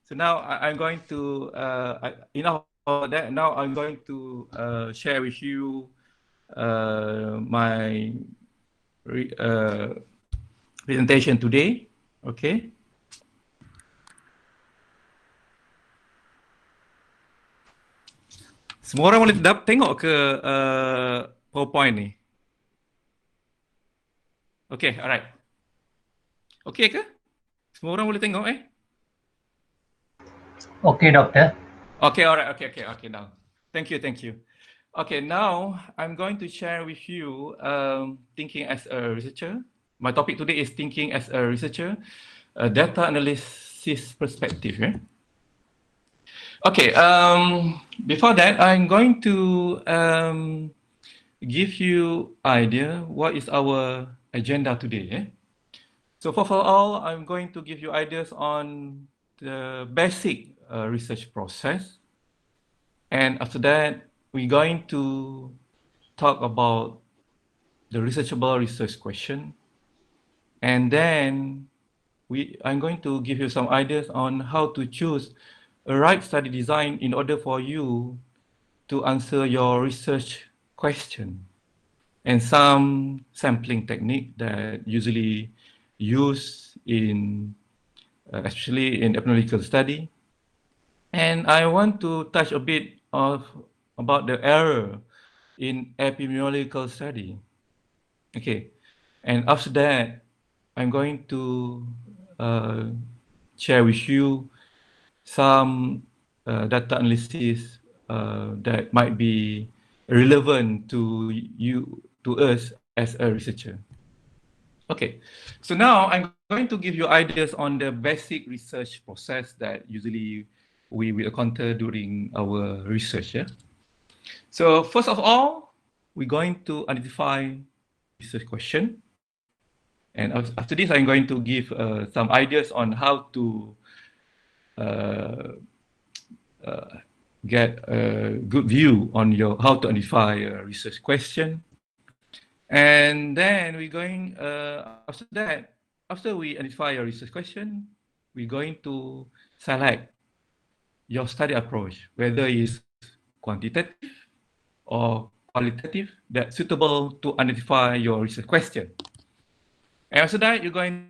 So now I'm going to, enough of that. Now I'm going to share with you my presentation today. Okay. Semua orang boleh tengok ke PowerPoint ni? Okay, alright. Okay ke? Semua orang boleh tengok Okay, doctor. Okay, alright. Okay. Now, thank you. Okay, now I'm going to share with you thinking as a researcher. My topic today is thinking as a researcher, a data analysis perspective. Okay, before that, I'm going to give you idea what is our agenda today. So for all, I'm going to give you ideas on the basic research process. And after that, we're going to talk about the researchable research question. And then I'm going to give you some ideas on how to choose a right study design in order for you to answer your research question, and some sampling technique that usually used in, especially in epidemiological study. And I want to touch a bit about the error in epidemiological study. Okay, and after that, I'm going to share with you some data analysis that might be relevant to us as a researcher. Okay, so now I'm going to give you ideas on the basic research process that usually we will encounter during our research. So first of all, we're going to identify research question. And after this, I'm going to give some ideas on how to get a good view on how to identify a research question. And then we're going, after that, after we identify a research question, we're going to select your study approach, whether it's quantitative or qualitative, that's suitable to identify your research question. And after that, you're going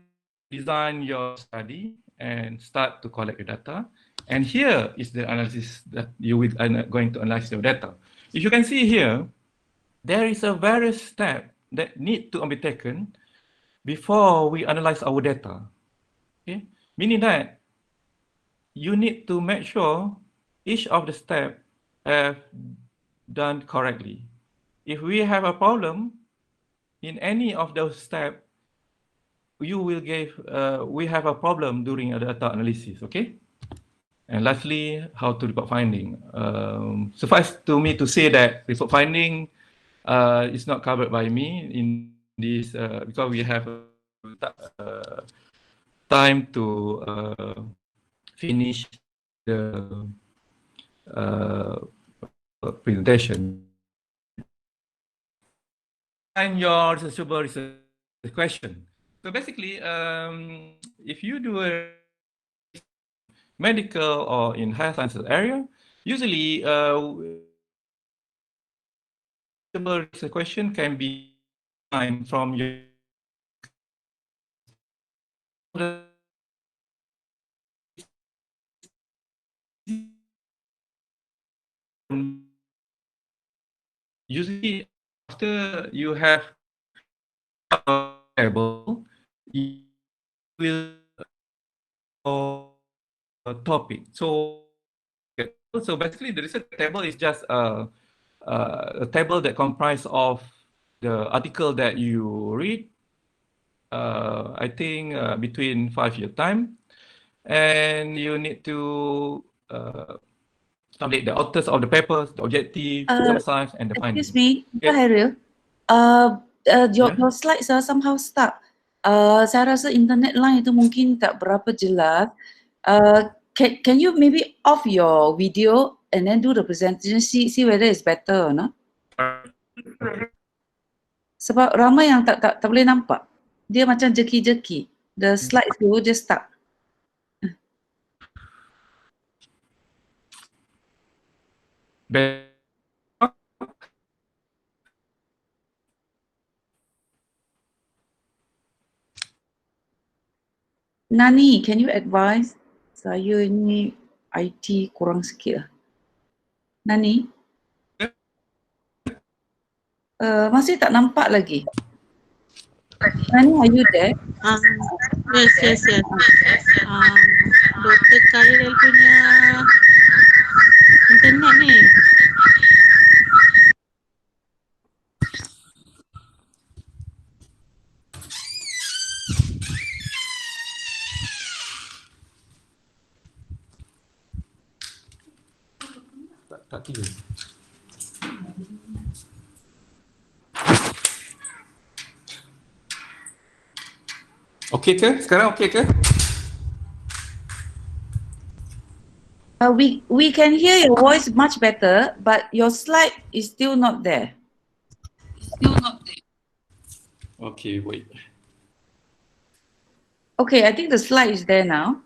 to design your study and start to collect your data. And here is the analysis that you will going to analyze your data. If you can see here, there is a various step that need to be taken before we analyze our data. Okay, meaning that you need to make sure each of the steps have done correctly. If we have a problem in any of those steps, you will give, we have a problem during a data analysis, okay? And lastly, how to report finding. Suffice to me to say that report finding is not covered by me in this, because we have time to finish the presentation. And your researchable research question. So basically, if you do a medical or in higher sciences area, usually research question can be from your usually after you have a table, you will a topic. So basically the research table is just a table that comprises of the article that you read, I think between 5 year time, and you need to update the authors of the papers, the objective, some size, and the findings. Excuse me, Khairil. Your slides are somehow stuck. Saya rasa internet line itu mungkin tak berapa jelas. Can you maybe off your video and then do the presentation, see whether it's better or not? Sebab ramai yang tak boleh nampak. Dia macam jerky. The slides tu just stuck. Nani, can you advise? Saya ini IT kurang sikit lah. Nani? Masih tak nampak lagi. Nani, are you there? Yes. Dr. Khairil punya internet ni. Tak kira. Okey ke? Sekarang okey ke? We can hear your voice much better, but your slide is still not there. Okay, wait. Okay, I think the slide is there now.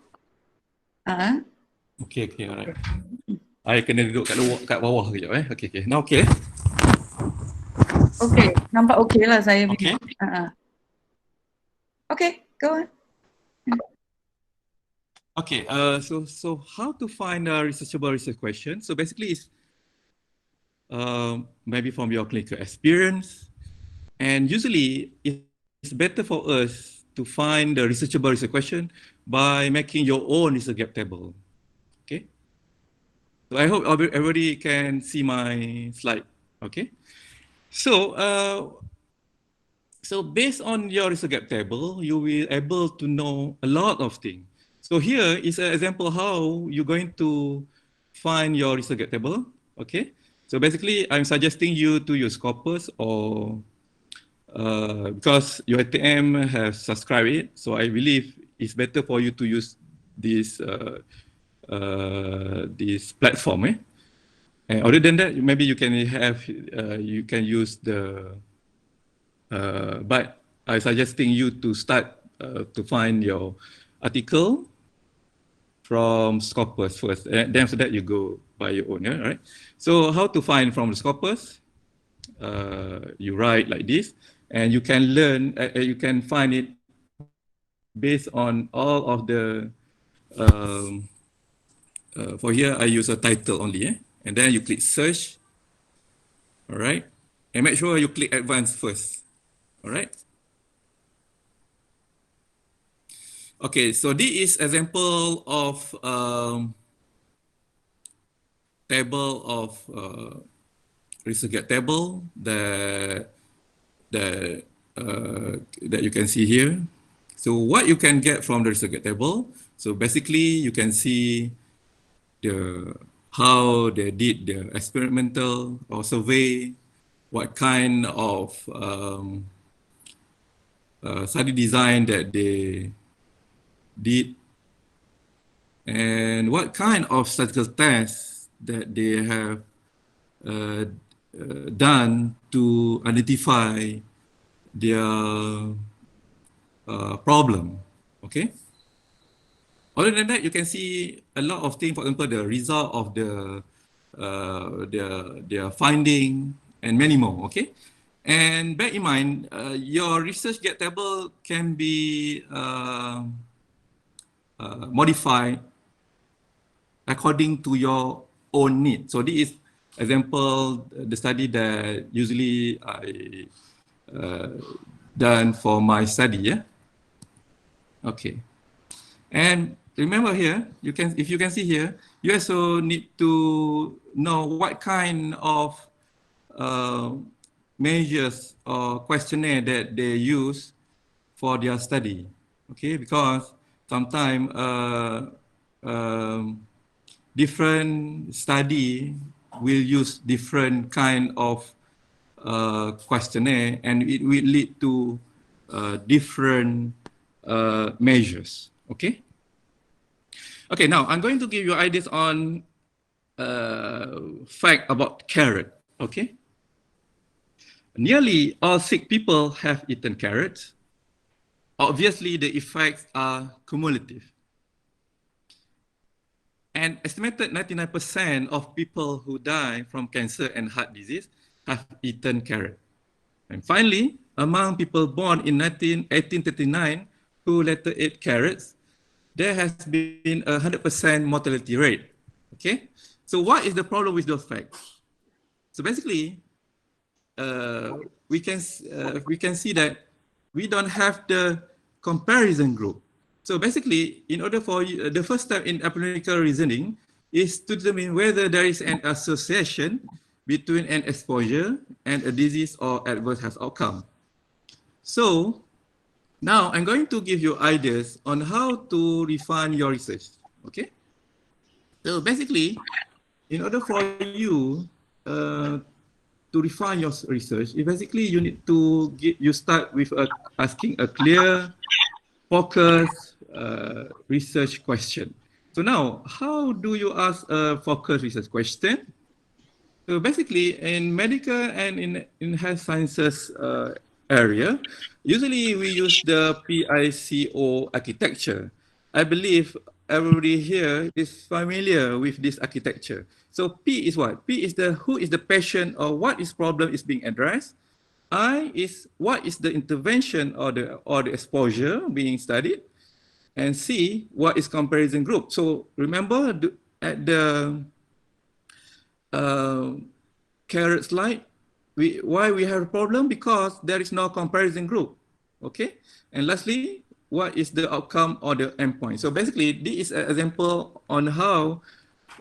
Okay, alright. I kena duduk kat bawah kejap Okay. Now okay. Okay, nampak okay lah saya. Okay. Okay, go on. Okay, so how to find a researchable research question? So basically it's maybe from your clinical experience, and usually it's better for us to find the researchable research question by making your own research gap table. Okay. So I hope everybody can see my slide. Okay. So so based on your research gap table, you will able to know a lot of things. So here is an example how you're going to find your research gap table. Okay. So basically, I'm suggesting you to use Scopus or because UiTM has subscribed it, so I believe it's better for you to use this this platform. And other than that, maybe you can have you can use the. But I'm suggesting you to start to find your article from Scopus first, and then after that you go by your own. Yeah, right. So how to find from the Scopus? You write like this, and you can learn. You can find it based on all of the. For here, I use a title only, and then you click search. All right, and make sure you click advanced first. All right. Okay, so this is example of table of research gap table that you can see here. So what you can get from the research gap table? So basically, you can see how they did the experimental or survey, what kind of study design that they did, and what kind of statistical tests that they have done to identify their problem. Okay. Other than that, you can see a lot of things. For example, the result of their finding and many more. Okay. And bear in mind, your research gap table can be modified according to your own need. So this is example, the study that usually I done for my study. Yeah. Okay. And remember here, you can, if you can see here, you also need to know what kind of measures or questionnaire that they use for their study. Okay, because sometimes different study will use different kind of questionnaire, and it will lead to different measures. Okay. Okay. Now I'm going to give you ideas on fact about carrot. Okay. Nearly all sick people have eaten carrots. Obviously, the effects are cumulative. an estimated 99% of people who die from cancer and heart disease have eaten carrot. And finally, among people born in 1839 who later ate carrots, there has been a 100% mortality rate. Okay, so what is the problem with those facts? So basically, we can see that we don't have the comparison group. So basically, in order for the first step in empirical reasoning is to determine whether there is an association between an exposure and a disease or adverse health outcome. So now I'm going to give you ideas on how to refine your research. Okay. So basically, in order for you to refine your research, basically you need to you start with asking a clear, focused research question. So now, how do you ask a focused research question? So basically, in medical and in health sciences area, usually we use the PICO architecture. I believe everybody here is familiar with this architecture. So P is what? P is the who is the patient or what is problem is being addressed. I is what is the intervention or the exposure being studied, and C what is comparison group. So remember at the carrot slide, why we have a problem? Because there is no comparison group. Okay, and lastly, what is the outcome or the endpoint? So basically, this is an example on how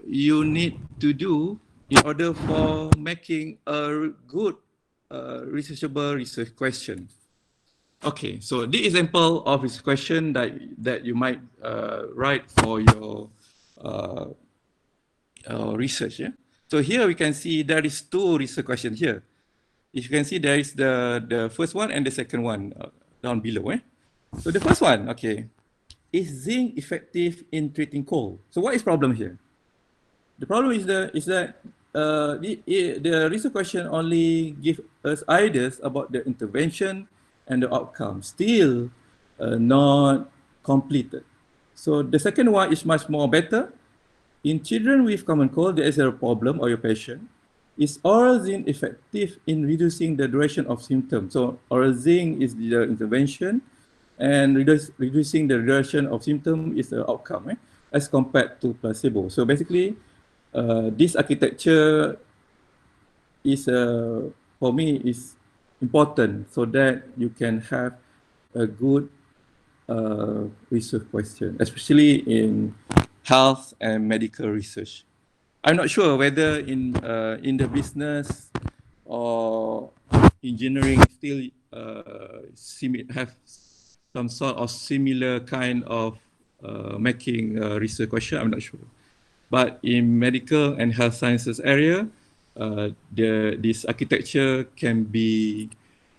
you need to do in order for making a good researchable research question. Okay, so the example of this question that you might write for your research. Yeah. So here we can see there is two research questions here. If you can see, there is the first one and the second one down below. So the first one, okay, is zinc effective in treating cold? So what is problem here? The problem is that the research question only gives us ideas about the intervention and the outcome, still not completed. So the second one is much more better. In children with common cold, there is a problem or your patient. Is oral zinc effective in reducing the duration of symptoms? So oral zinc is the intervention, and reducing the duration of symptom is the outcome as compared to placebo. So basically, this architecture is for me is important so that you can have a good research question, especially in health and medical research. I'm not sure whether in the business or engineering still have some sort of similar kind of making research question. I'm not sure. But in medical and health sciences area, this architecture can be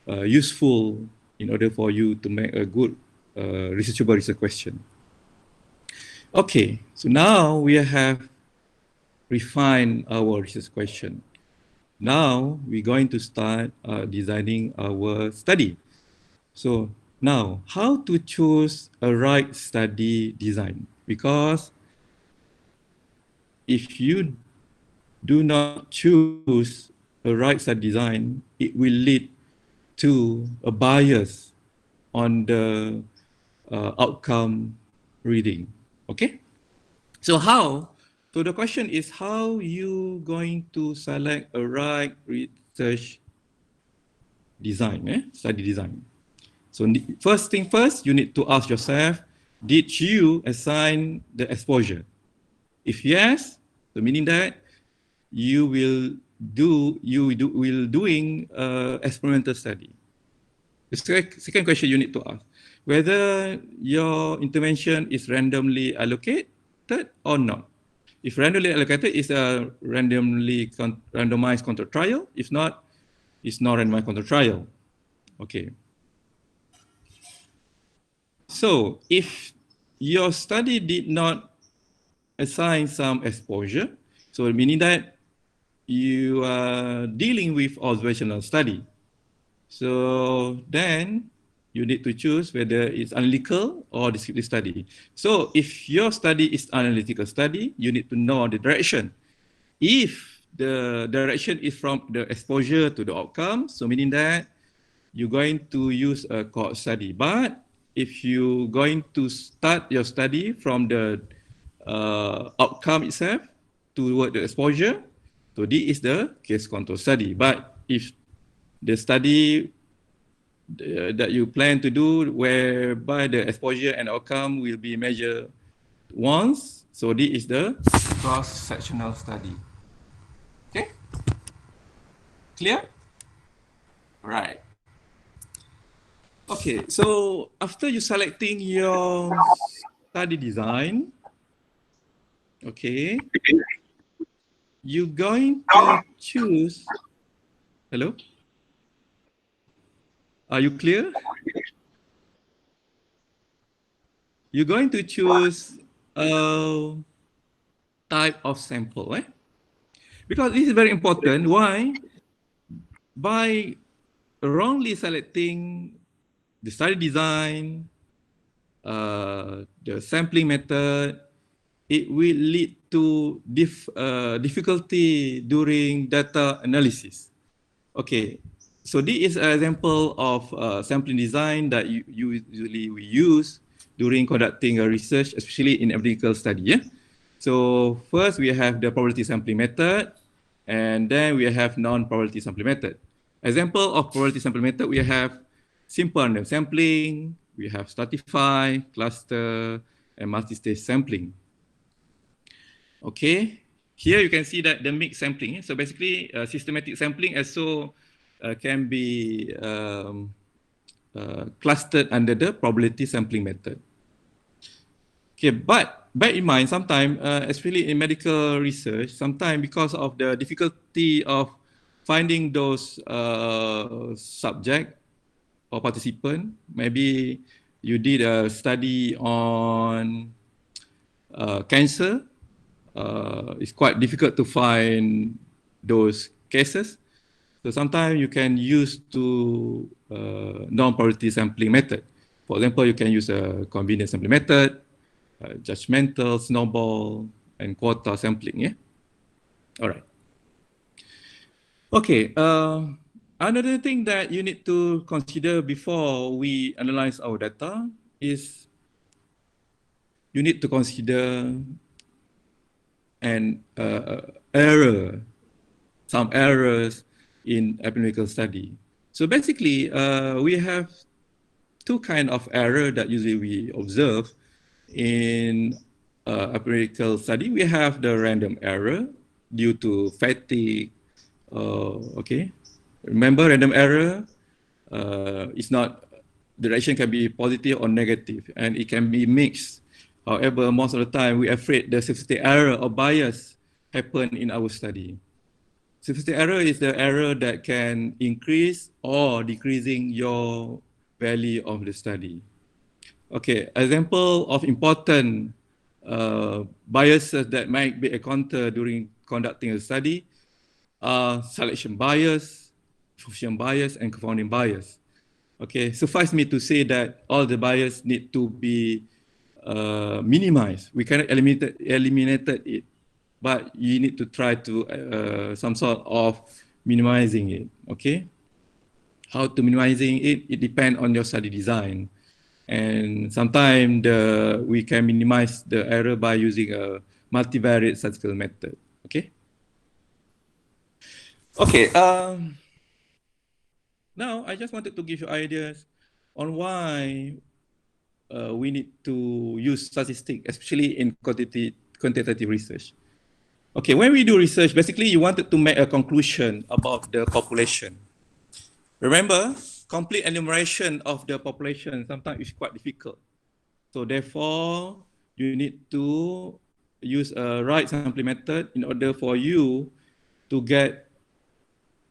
useful in order for you to make a good researchable research question. Okay, so now we have refined our research question. Now we're going to start designing our study. So now, how to choose a right study design? Because if you do not choose a right study design, it will lead to a bias on the outcome reading. Okay? So how? So the question is how you going to select a right research design, study design. So first thing first, you need to ask yourself, did you assign the exposure? If yes, so meaning that you will doing experimental study. The second question you need to ask, whether your intervention is randomly allocated or not. If randomly allocated, is a randomized control trial. If not, it's not randomized control trial. Okay. So if your study did not assign some exposure, so meaning that you are dealing with observational study. So then you need to choose whether it's analytical or descriptive study. So if your study is analytical study, you need to know the direction. If the direction is from the exposure to the outcome, so meaning that you're going to use a cohort study. But if you're going to start your study from the outcome itself toward the exposure, so this is the case control study. But if the study that you plan to do whereby the exposure and outcome will be measured once, so this is the cross-sectional study. Okay? Clear? Right. Okay, so after you selecting your study design, okay, you're going to choose, hello? Are you clear? You're going to choose a type of sample, eh? Because this is very important. Why? By wrongly selecting the study design, the sampling method, it will lead to difficulty during data analysis. Okay, so this is an example of sampling design that usually we use during conducting a research, especially in empirical study. Yeah? So first we have the probability sampling method, and then we have non-probability sampling method. Example of probability sampling method, we have simple random sampling, we have stratify, cluster, and multi-stage sampling. Okay, here you can see that the mixed sampling. So basically, systematic sampling also can be clustered under the probability sampling method. Okay, but bear in mind, sometimes, especially in medical research, sometimes because of the difficulty of finding those subject or participant, maybe you did a study on cancer, it's quite difficult to find those cases. So sometimes you can use to non-probability sampling method. For example, you can use a convenience sampling method, judgmental, snowball, and quota sampling. Yeah. All right. Okay. Another thing that you need to consider before we analyze our data is you need to consider an error, some errors in empirical study. So basically, we have two kinds of error that usually we observe in empirical study. We have the random error due to fatigue. Okay, remember random error is not, the direction can be positive or negative, and it can be mixed. However, most of the time we are afraid the statistic error or bias happen in our study. Statistic error is the error that can increase or decreasing your value of the study. Okay, example of important biases that might be encountered during conducting a study are selection bias, diffusion bias, and confounding bias. Okay, suffice me to say that all the bias need to be minimized. We cannot eliminate it, but you need to try to some sort of minimizing it. Okay, how to minimizing it? It depends on your study design. And sometimes we can minimize the error by using a multivariate statistical method. Okay. Okay. Now I just wanted to give you ideas on why we need to use statistics, especially in quantitative research. Okay, when we do research, basically you wanted to make a conclusion about the population. Remember, complete enumeration of the population sometimes is quite difficult. So therefore, you need to use a right sampling method in order for you to get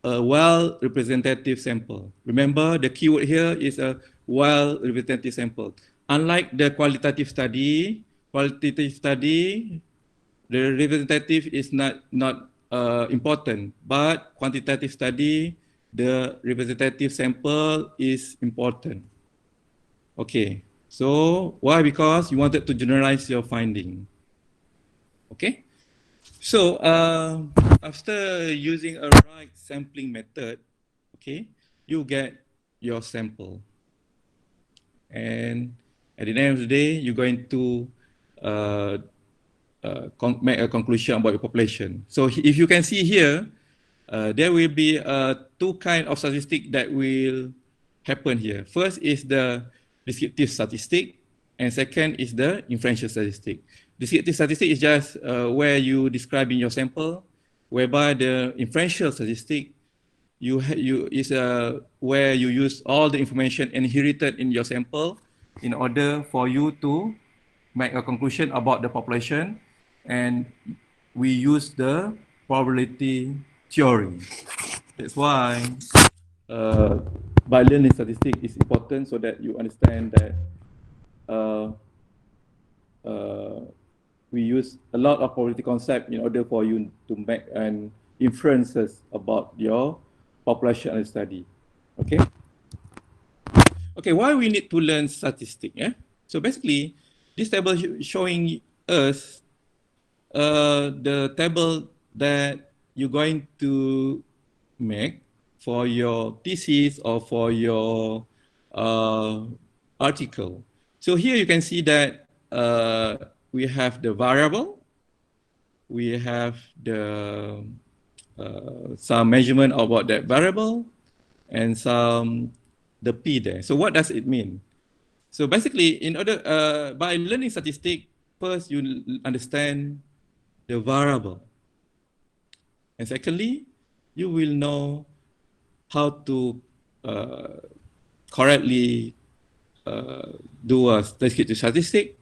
a well-representative sample. Remember, the keyword here is a well-representative sample. Unlike the qualitative study, the representative is not important, but quantitative study, the representative sample is important. Okay, so why? Because you wanted to generalize your finding. Okay, so after using a right sampling method, okay, you get your sample. And at the end of the day, you're going to uh, make a conclusion about your population. So if you can see here, there will be two kind of statistic that will happen here. First is the descriptive statistic, and second is the inferential statistic. Descriptive statistic is just where you describe in your sample, whereby the inferential statistic is where you use all the information inherited in your sample in order for you to make a conclusion about the population, and we use the probability theory. That's why by learning statistics is important so that you understand that uh, uh, we use a lot of probability concept in order for you to make an inferences about your population study. Okay. Okay, why we need to learn statistics? So basically, this table showing us the table that you're going to make for your thesis or for your article. So here you can see that we have the variable, we have the some measurement about that variable, and some the p there. So what does it mean? So basically, in order by learning statistics, first you understand the variable, and secondly, you will know how to correctly do a descriptive statistic.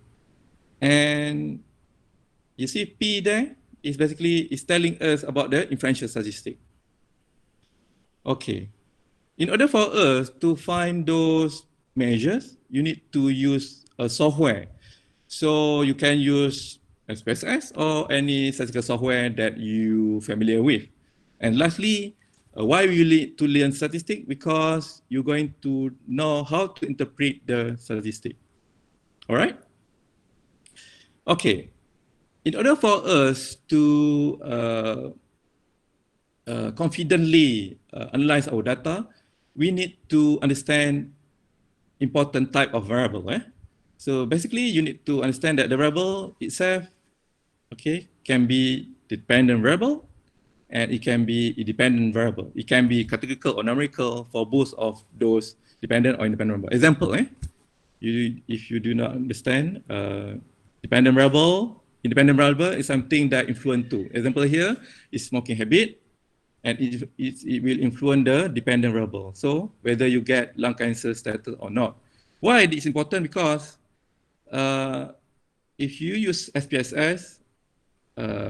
And you see P there is basically is telling us about the inferential statistic. Okay. In order for us to find those measures, you need to use a software. So you can use SPSS or any statistical software that you familiar with. And lastly, why we need to learn statistics? Because you're going to know how to interpret the statistic. All right? Okay. In order for us to confidently analyze our data, we need to understand important type of variable. So basically, you need to understand that the variable itself, okay, can be dependent variable, and it can be independent variable. It can be categorical or numerical for both of those dependent or independent variable. Example, if you do not understand dependent variable, independent variable is something that influence two. Example here is smoking habit, and it will influence the dependent variable. So whether you get lung cancer status or not. Why it is important? Because if you use SPSS,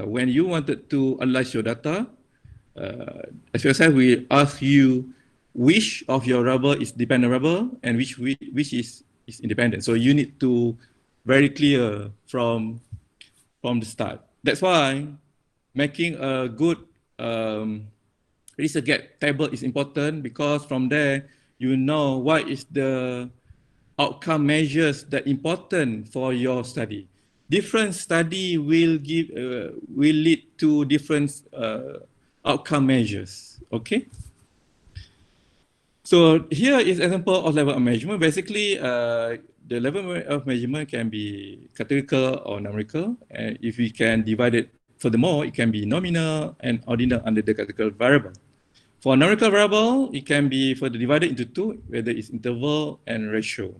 when you wanted to analyze your data, SPSS will ask you which of your variable is dependent variable and which is independent. So you need to very clear from the start. That's why making a good risk gap table is important, because from there you know what is the outcome measures that important for your study. Different study will lead to different outcome measures. Okay. So here is example of level of measurement. Basically, the level of measurement can be categorical or numerical, and if we can divide it, furthermore, it can be nominal and ordinal under the categorical variable. For numerical variable, it can be further divided into two, whether it's interval and ratio.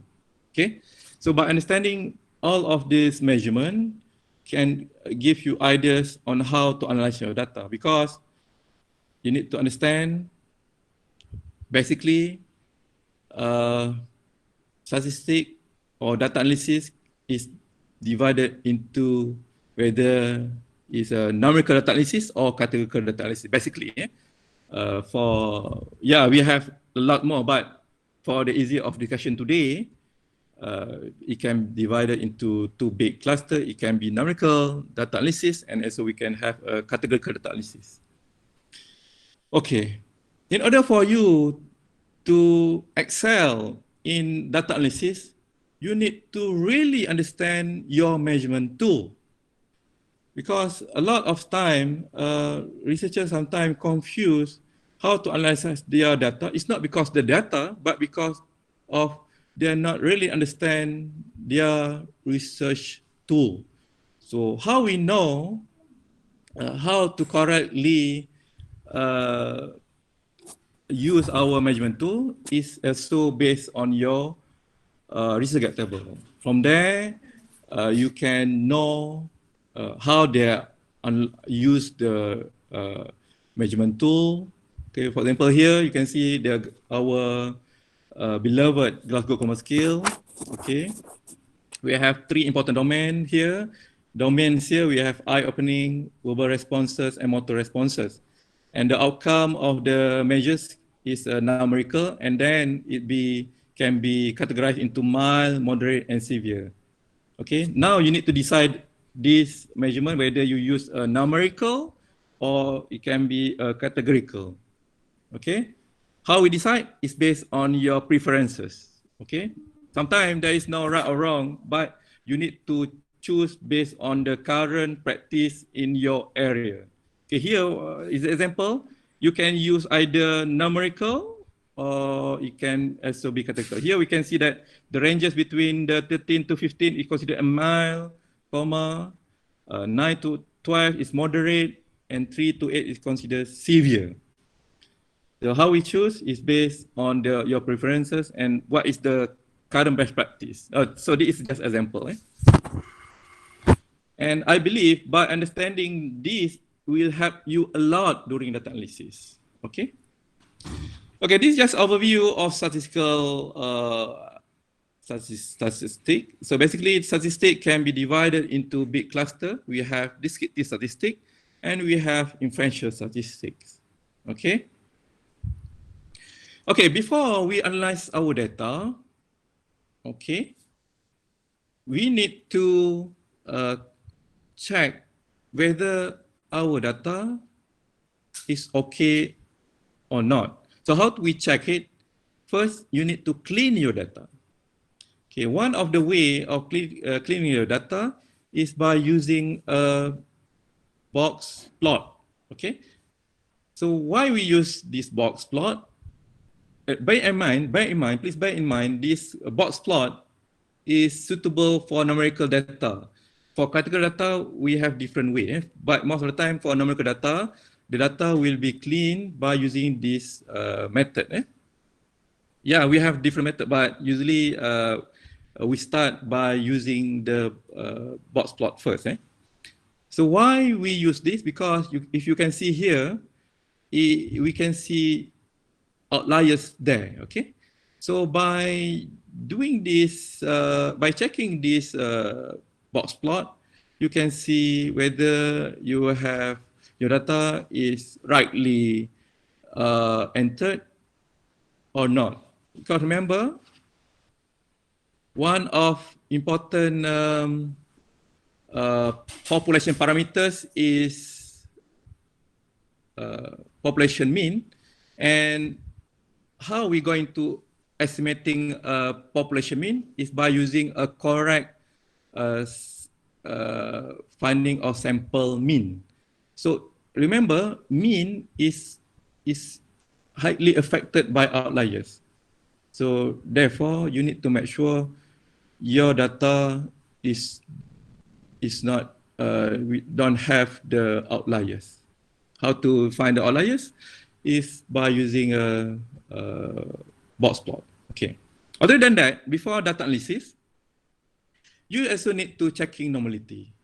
Okay, so by understanding all of this measurement can give you ideas on how to analyze your data, because you need to understand basically statistic or data analysis is divided into whether it's a numerical data analysis or categorical data analysis. Basically, we have a lot more, but for the ease of discussion today, it can be divided into two big clusters. It can be numerical data analysis, and also we can have a categorical data analysis. Okay, in order for you to excel in data analysis, you need to really understand your measurement tool. Because a lot of time, researchers sometimes confuse how to analyze their data. It's not because the data, but because of they are not really understand their research tool. So how we know how to correctly use our measurement tool is also based on your research gap table. From there, you can know how they use the measurement tool. Okay, for example, here you can see our beloved Glasgow Coma Scale. Okay, we have three important domains here. Domains here, we have eye-opening, verbal responses, and motor responses. And the outcome of the measures is numerical, and then can be categorized into mild, moderate, and severe. Okay, now you need to decide this measurement, whether you use a numerical or it can be a categorical. Okay, how we decide is based on your preferences. Okay, sometimes there is no right or wrong, but you need to choose based on the current practice in your area. Okay, here is an example. You can use either numerical or it can also be categorical. Here we can see that the ranges between the 13 to 15 is considered a mild, 9 to 12 is moderate, and 3 to 8 is considered severe. So how we choose is based on your preferences and what is the current best practice. So this is just an example. And I believe by understanding this will help you a lot during data analysis. Okay. Okay, this is just overview of statistical statistic. So basically, statistic can be divided into big cluster. We have descriptive statistic and we have inferential statistics. Okay. Okay, before we analyze our data, okay, we need to check whether our data is okay or not. So how do we check it? First, you need to clean your data. Okay, one of the way of cleaning your data is by using a box plot. Okay, so why we use this box plot? Please bear in mind, this box plot is suitable for numerical data. For category data, we have different way, but most of the time for numerical data, the data will be cleaned by using this method. Yeah, we have different method, but usually we start by using the box plot first. So why we use this? Because if you can see here, we can see outliers there, okay? So by doing this, by checking this box plot, you can see whether your data is rightly entered or not. Because remember, one of important population parameters is population mean, and how are we going to estimating population mean is by using a correct finding of sample mean. So remember, mean is highly affected by outliers. So therefore, you need to make sure your data is not we don't have the outliers. How to find the outliers is by using a box plot. Okay. Other than that, before data analysis, you also need to checking normality.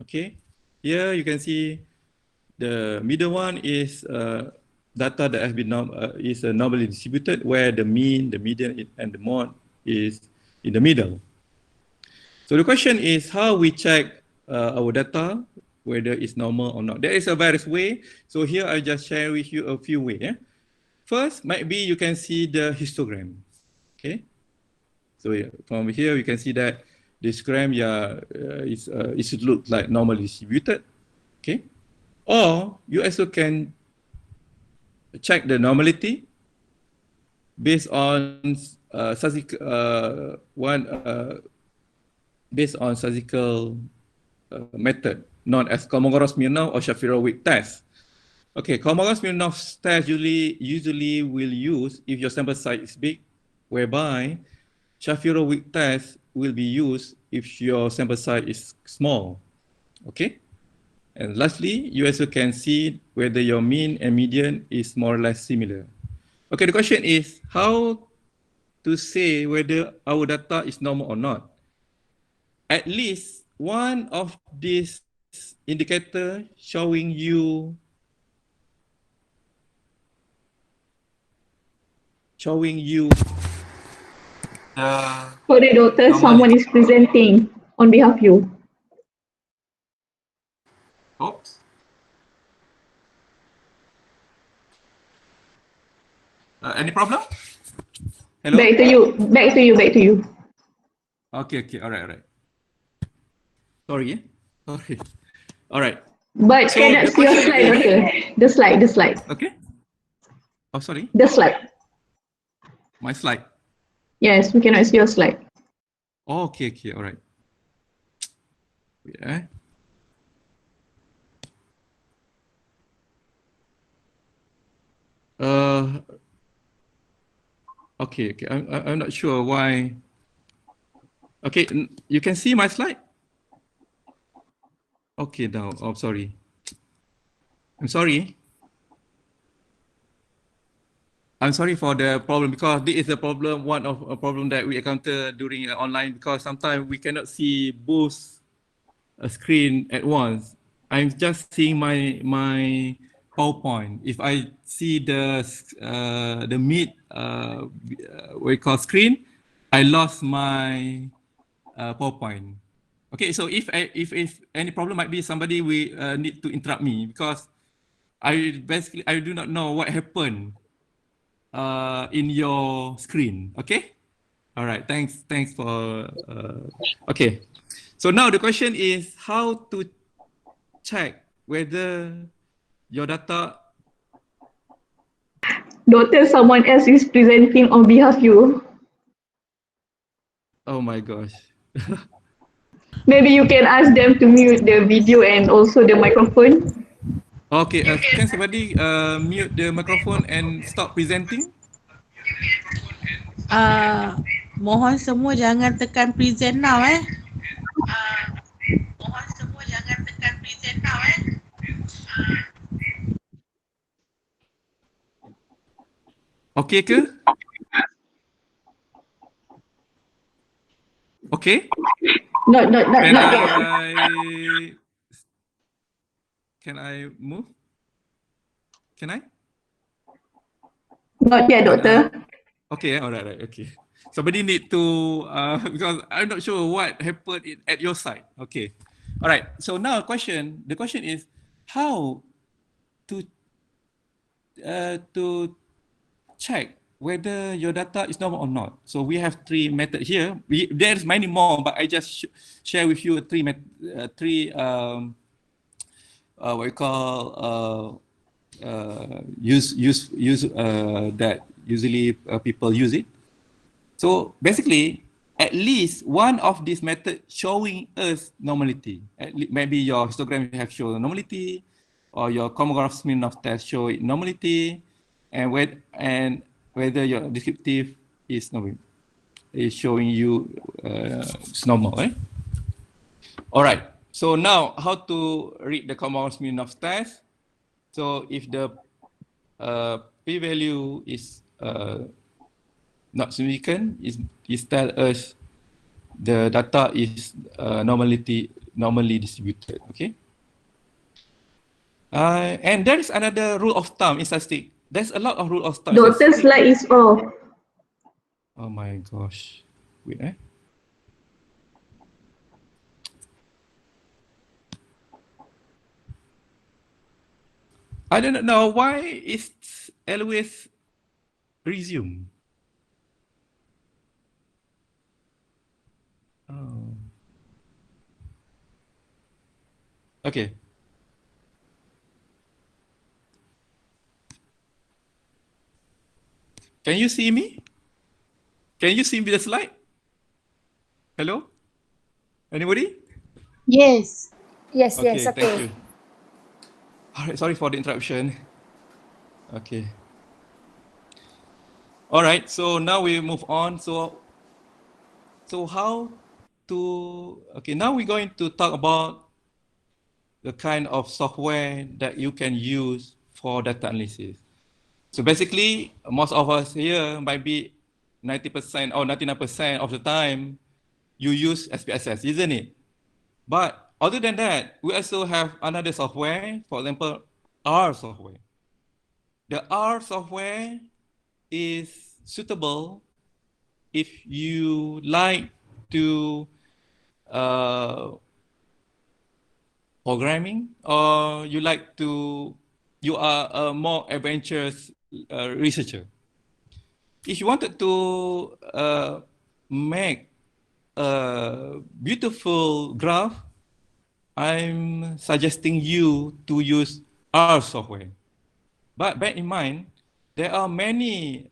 Okay. Here you can see the middle one is data that has been is normally distributed, where the mean, the median, and the mode is in the middle. So the question is how we check our data, whether it's normal or not. There is a various way. So here I just share with you a few ways. First, might be you can see the histogram. Okay. So from here you can see that this histogram, it should look like normally distributed. Okay. Or you also can check the normality based on based on statistical method known as Kolmogorov-Smirnov or Shapiro-Wilk test. Okay, Kolmogorov-Smirnov test usually will use if your sample size is big, whereby Shapiro-Wilk test will be used if your sample size is small. Okay, and lastly, you also can see whether your mean and median is more or less similar. Okay, the question is how to say whether our data is normal or not. At least one of these indicators showing you Sorry, doctor, someone is presenting on behalf of you. Oops. Any problem? Hello? Back to you. Okay, all right. Sorry. All right. But So cannot the see your question slide, is- doctor. The slide. Okay. Oh, sorry. The slide. My slide. Yes, we cannot see your slide. Oh, okay, all right. Wait, Okay. I'm not sure why. Okay, you can see my slide? Okay, now. Oh, sorry. I'm sorry. I'm sorry for the problem because this is a problem, one of a problem that we encounter during online because sometimes we cannot see both a screen at once. I'm just seeing my PowerPoint. If I see the Meet what you call screen, I lost my PowerPoint. Okay, so if any problem might be somebody will need to interrupt me because I do not know what happened in your screen. Okay. All right. Thanks for. Okay. So now the question is how to check whether your data. Doctor, someone else is presenting on behalf of you. Oh my gosh. Maybe you can ask them to mute the video and also the microphone. Okay. Can somebody mute the microphone and stop presenting? Mohon semua jangan tekan present now Okay ke? Okay. Not Can yet. can I move? Can I? Not yet, doctor. Okay, all right, okay. Somebody need to because I'm not sure what happened at your side. Okay, all right. So now the question is how to check whether your data is normal or not. So we have three methods here. There's many more, but I just share with you three what we call use that usually people use it. So basically, at least one of these methods showing us normality. Maybe your histogram have shown normality, or your Kolmogorov-Smirnov test show normality, and whether your descriptive is normal, is showing you it's normal. All right. So now, how to read the Kolmogorov-Smirnov test? So if the p-value is not significant, is tell us the data is normally distributed. Okay. And there is another rule of thumb in statistics. There's a lot of rule of thumb. Doctor, slide is off. Oh my gosh. Wait, I don't know why it's always resume. Oh. Okay. Can you see me? Can you see the slide? Hello? Anybody? Yes. Yes, Okay, yes, thank okay. you. All right, sorry for the interruption. Okay. All right, so now we move on. So how to, okay, now we're going to talk about the kind of software that you can use for data analysis. So basically, most of us here might be 90% or 99% of the time, you use SPSS, isn't it? But other than that, we also have another software, for example, R software. The R software is suitable if you like to programming, or you are a more adventurous researcher. If you wanted to make a beautiful graph, I'm suggesting you to use R software. But bear in mind, there are many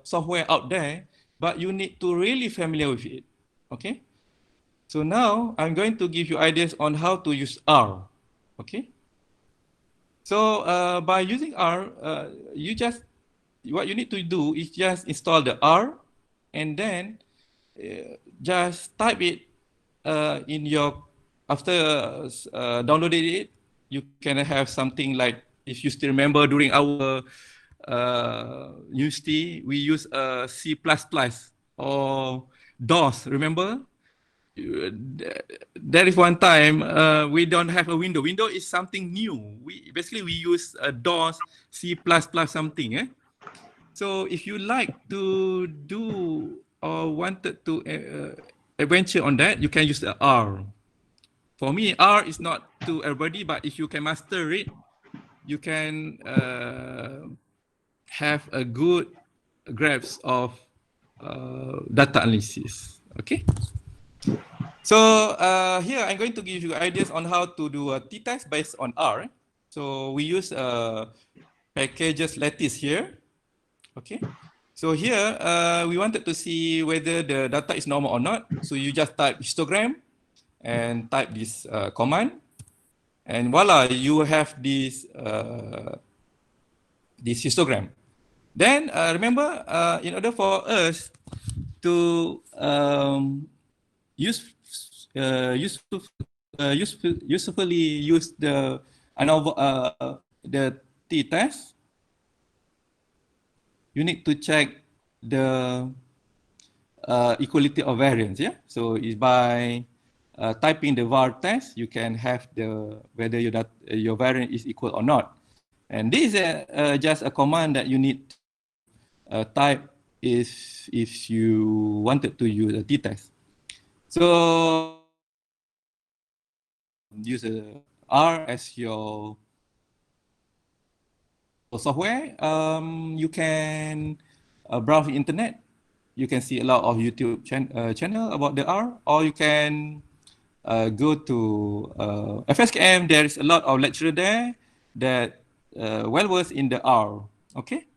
software out there, but you need to really familiar with it, okay? So now I'm going to give you ideas on how to use R, okay? So by using R, what you need to do is just install the R, and then just type it in your, after downloading it, you can have something like, if you still remember during our university, we use C++ or DOS, remember? There is one time we don't have a window. Window is something new. We use DOS, C++ something. So if you like to do or wanted to adventure on that, you can use the R. For me, R is not to everybody, but if you can master it, you can have a good grasp of data analysis. Okay. So here I'm going to give you ideas on how to do a t-test based on R. So we use packages lattice here. Okay. So here we wanted to see whether the data is normal or not. So you just type histogram and type this command, and voila, you have this this histogram. Then remember, in order for us to usefully use the the t-test, you need to check the equality of variance. Yeah, so is by typing the var test, you can have the whether your variance is equal or not. And this is just a command that you need to type if you wanted to use a t-test. So use R as your software. You can browse the internet. You can see a lot of YouTube channel about the R, or you can go to FSKM. There is a lot of lecturer there that well versed in the R. Okay.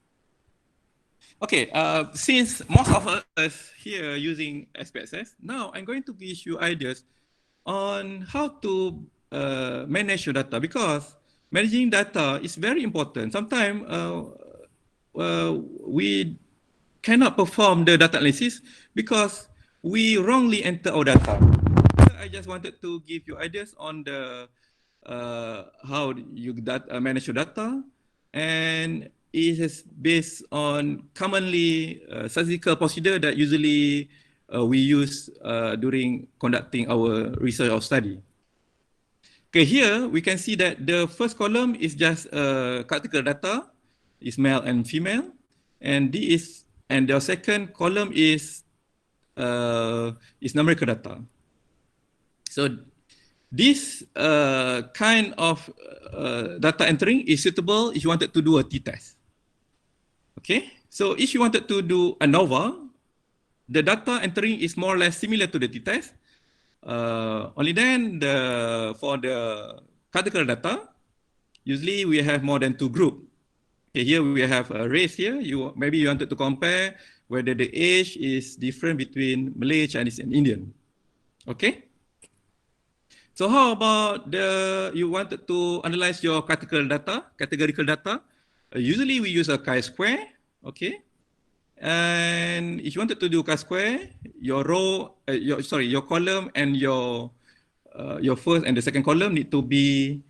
Okay. Since most of us here using SPSS, now I'm going to give you ideas on how to manage your data, because managing data is very important. Sometimes we cannot perform the data analysis because we wrongly enter our data. I just wanted to give you ideas on the how you manage your data, and it is based on commonly statistical procedure that usually we use during conducting our research or study. Okay, here we can see that the first column is just categorical data, is male and female, and the second column is numerical data. So this kind of data entering is suitable if you wanted to do a t-test. Okay, so if you wanted to do ANOVA, the data entering is more or less similar to the t-test. Only then, for the categorical data, usually we have more than two groups. Okay, here we have a race here. Maybe you wanted to compare whether the age is different between Malay, Chinese, and Indian. Okay. So how about you wanted to analyze your categorical data? Usually we use a chi-square, okay? And if you wanted to do chi-square, your your column and your first and the second column need to be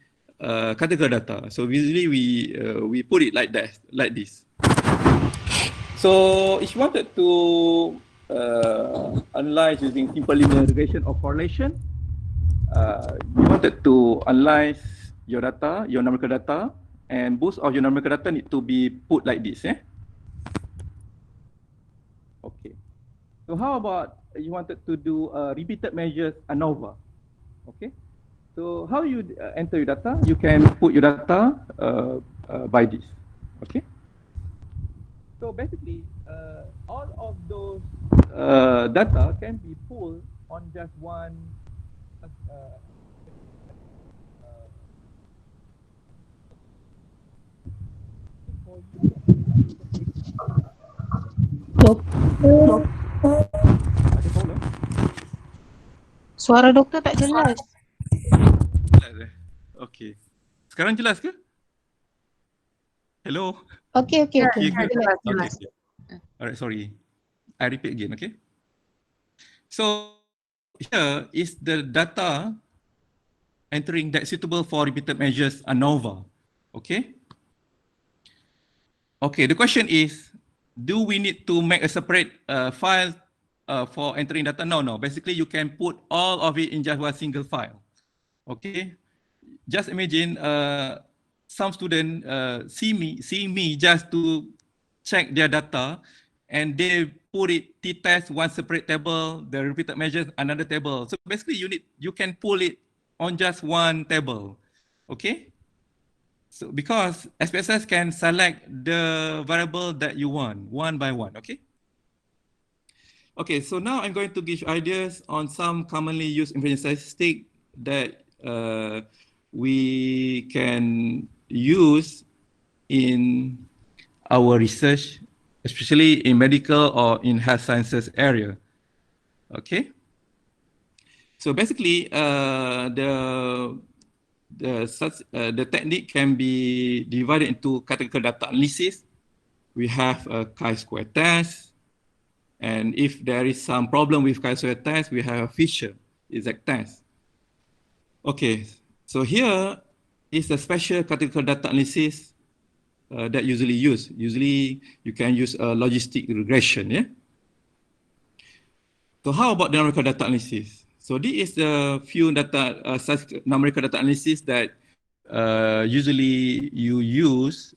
categorical data. So usually we put it like that, like this. So if you wanted to analyze using simple linear regression or correlation, you wanted to analyze your data, your numerical data, and both of your numerical data need to be put like this. Okay. So how about you wanted to do repeated measures ANOVA? Okay. So how you enter your data? You can put your data by this. Okay. So basically, all of those data can be pulled on just one. Ada problem? Suara doktor tak jelas. Jelas. Okay. Sekarang jelas ke? Hello? Okay. Okay, Jelas. good. Okay. Alright, sorry. I repeat again, okay? So here is the data entering that suitable for repeated measures ANOVA. Okay? Okay, the question is, do we need to make a separate file for entering data? No. Basically, you can put all of it in just one single file. Okay? Just imagine some student see me just to check their data, and they put it t-test one separate table, the repeated measures another table. So basically, you can pull it on just one table. Okay? So because SPSS can select the variable that you want one by one. Okay? Okay, so now I'm going to give ideas on some commonly used inferential statistic that we can use in our research, especially in medical or in health sciences area. Okay. So basically, the technique can be divided into categorical data analysis. We have a chi-square test. And if there is some problem with chi-square test, we have a Fisher exact test. Okay, so here is a special categorical data analysis that usually used. Usually you can use a logistic regression, yeah? So how about the numerical data analysis? So this is the few numerical data analysis that usually you use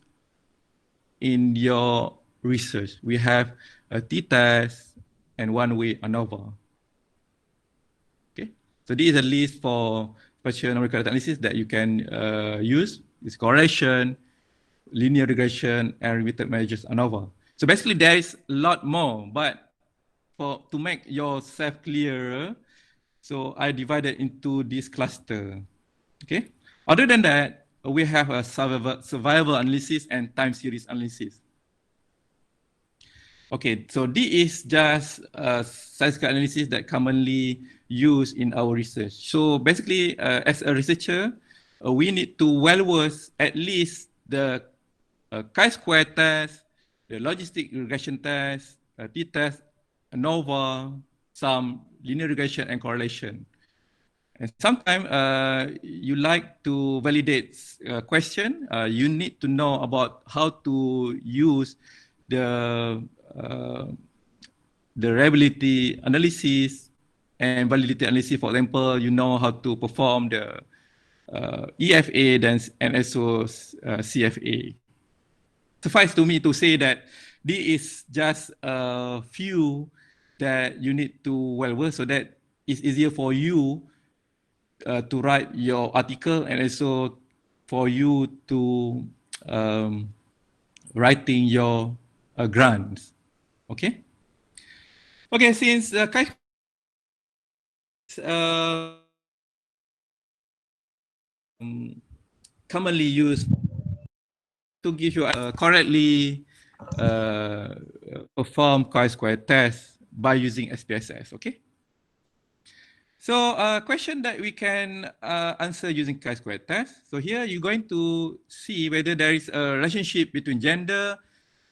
in your research. We have a t-test and one-way ANOVA. Okay, so this is a list for special numerical data analysis that you can use. It's correlation, linear regression, and repeated measures ANOVA. So basically there is a lot more, but to make yourself clearer, so I divided into this cluster. Okay. Other than that, we have a survival analysis and time series analysis. Okay, so this is just a statistical analysis that commonly used in our research. So basically, as a researcher, we need to well-verse at least the chi-square test, the logistic regression test, t-test, ANOVA, some linear regression and correlation. And sometimes you like to validate a question, you need to know about how to use the reliability analysis and validity analysis. For example, you know how to perform the EFA and also CFA. Suffice to me to say that this is just a few that you need to well-verse so that it's easier for you to write your article and also for you to writing your grants. Okay. Okay. Since commonly used to give you correctly perform chi-square test by using SPSS, okay? So a question that we can answer using chi-square test. So here you're going to see whether there is a relationship between gender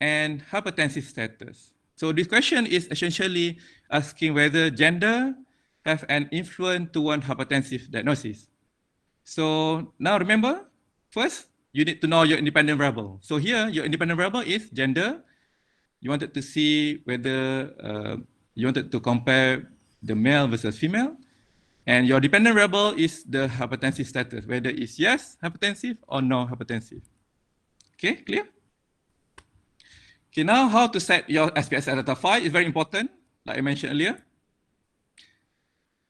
and hypertensive status. So this question is essentially asking whether gender have an influence toward hypertensive diagnosis. So now remember, first you need to know your independent variable. So here your independent variable is gender. You wanted to see whether you wanted to compare the male versus female. And your dependent variable is the hypertensive status, whether it's yes, hypertensive or no hypertensive. Okay, clear? Okay, now how to set your SPSS data file is very important, like I mentioned earlier.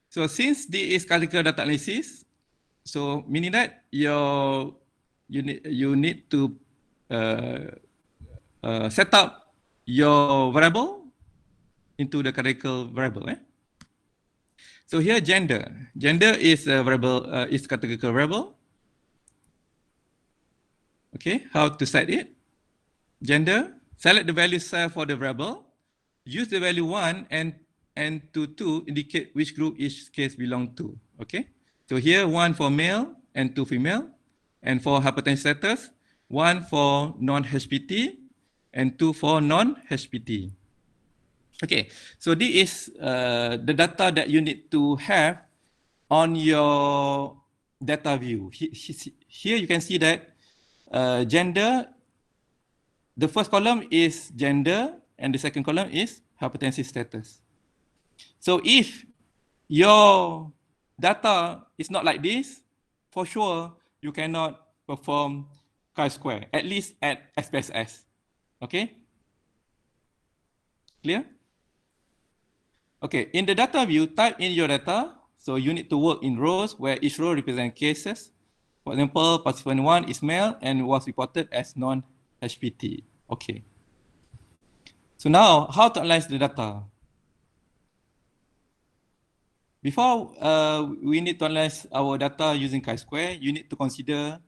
So since this is classical data analysis, so meaning that you need to set up your variable into the canonical variable. So here gender is a variable, is categorical variable. Okay, how to set it? Gender, select the value cell for the variable, use the value 1 and to 2 indicate which group each case belong to. Okay, so here 1 for male and 2 female, and for hypertension status, 1 for non-HPT and 2 for non-HPT. Okay, so this is the data that you need to have on your data view. Here you can see that gender, the first column is gender and the second column is hypertensive status. So if your data is not like this, for sure you cannot perform chi-square, at least at SPSS. Okay? Clear? Okay, in the data view, type in your data. So you need to work in rows where each row represents cases. For example, participant 1 is male and was reported as non-HPT. Okay. So now, how to analyze the data? Before we need to analyze our data using chi-square, you need to consider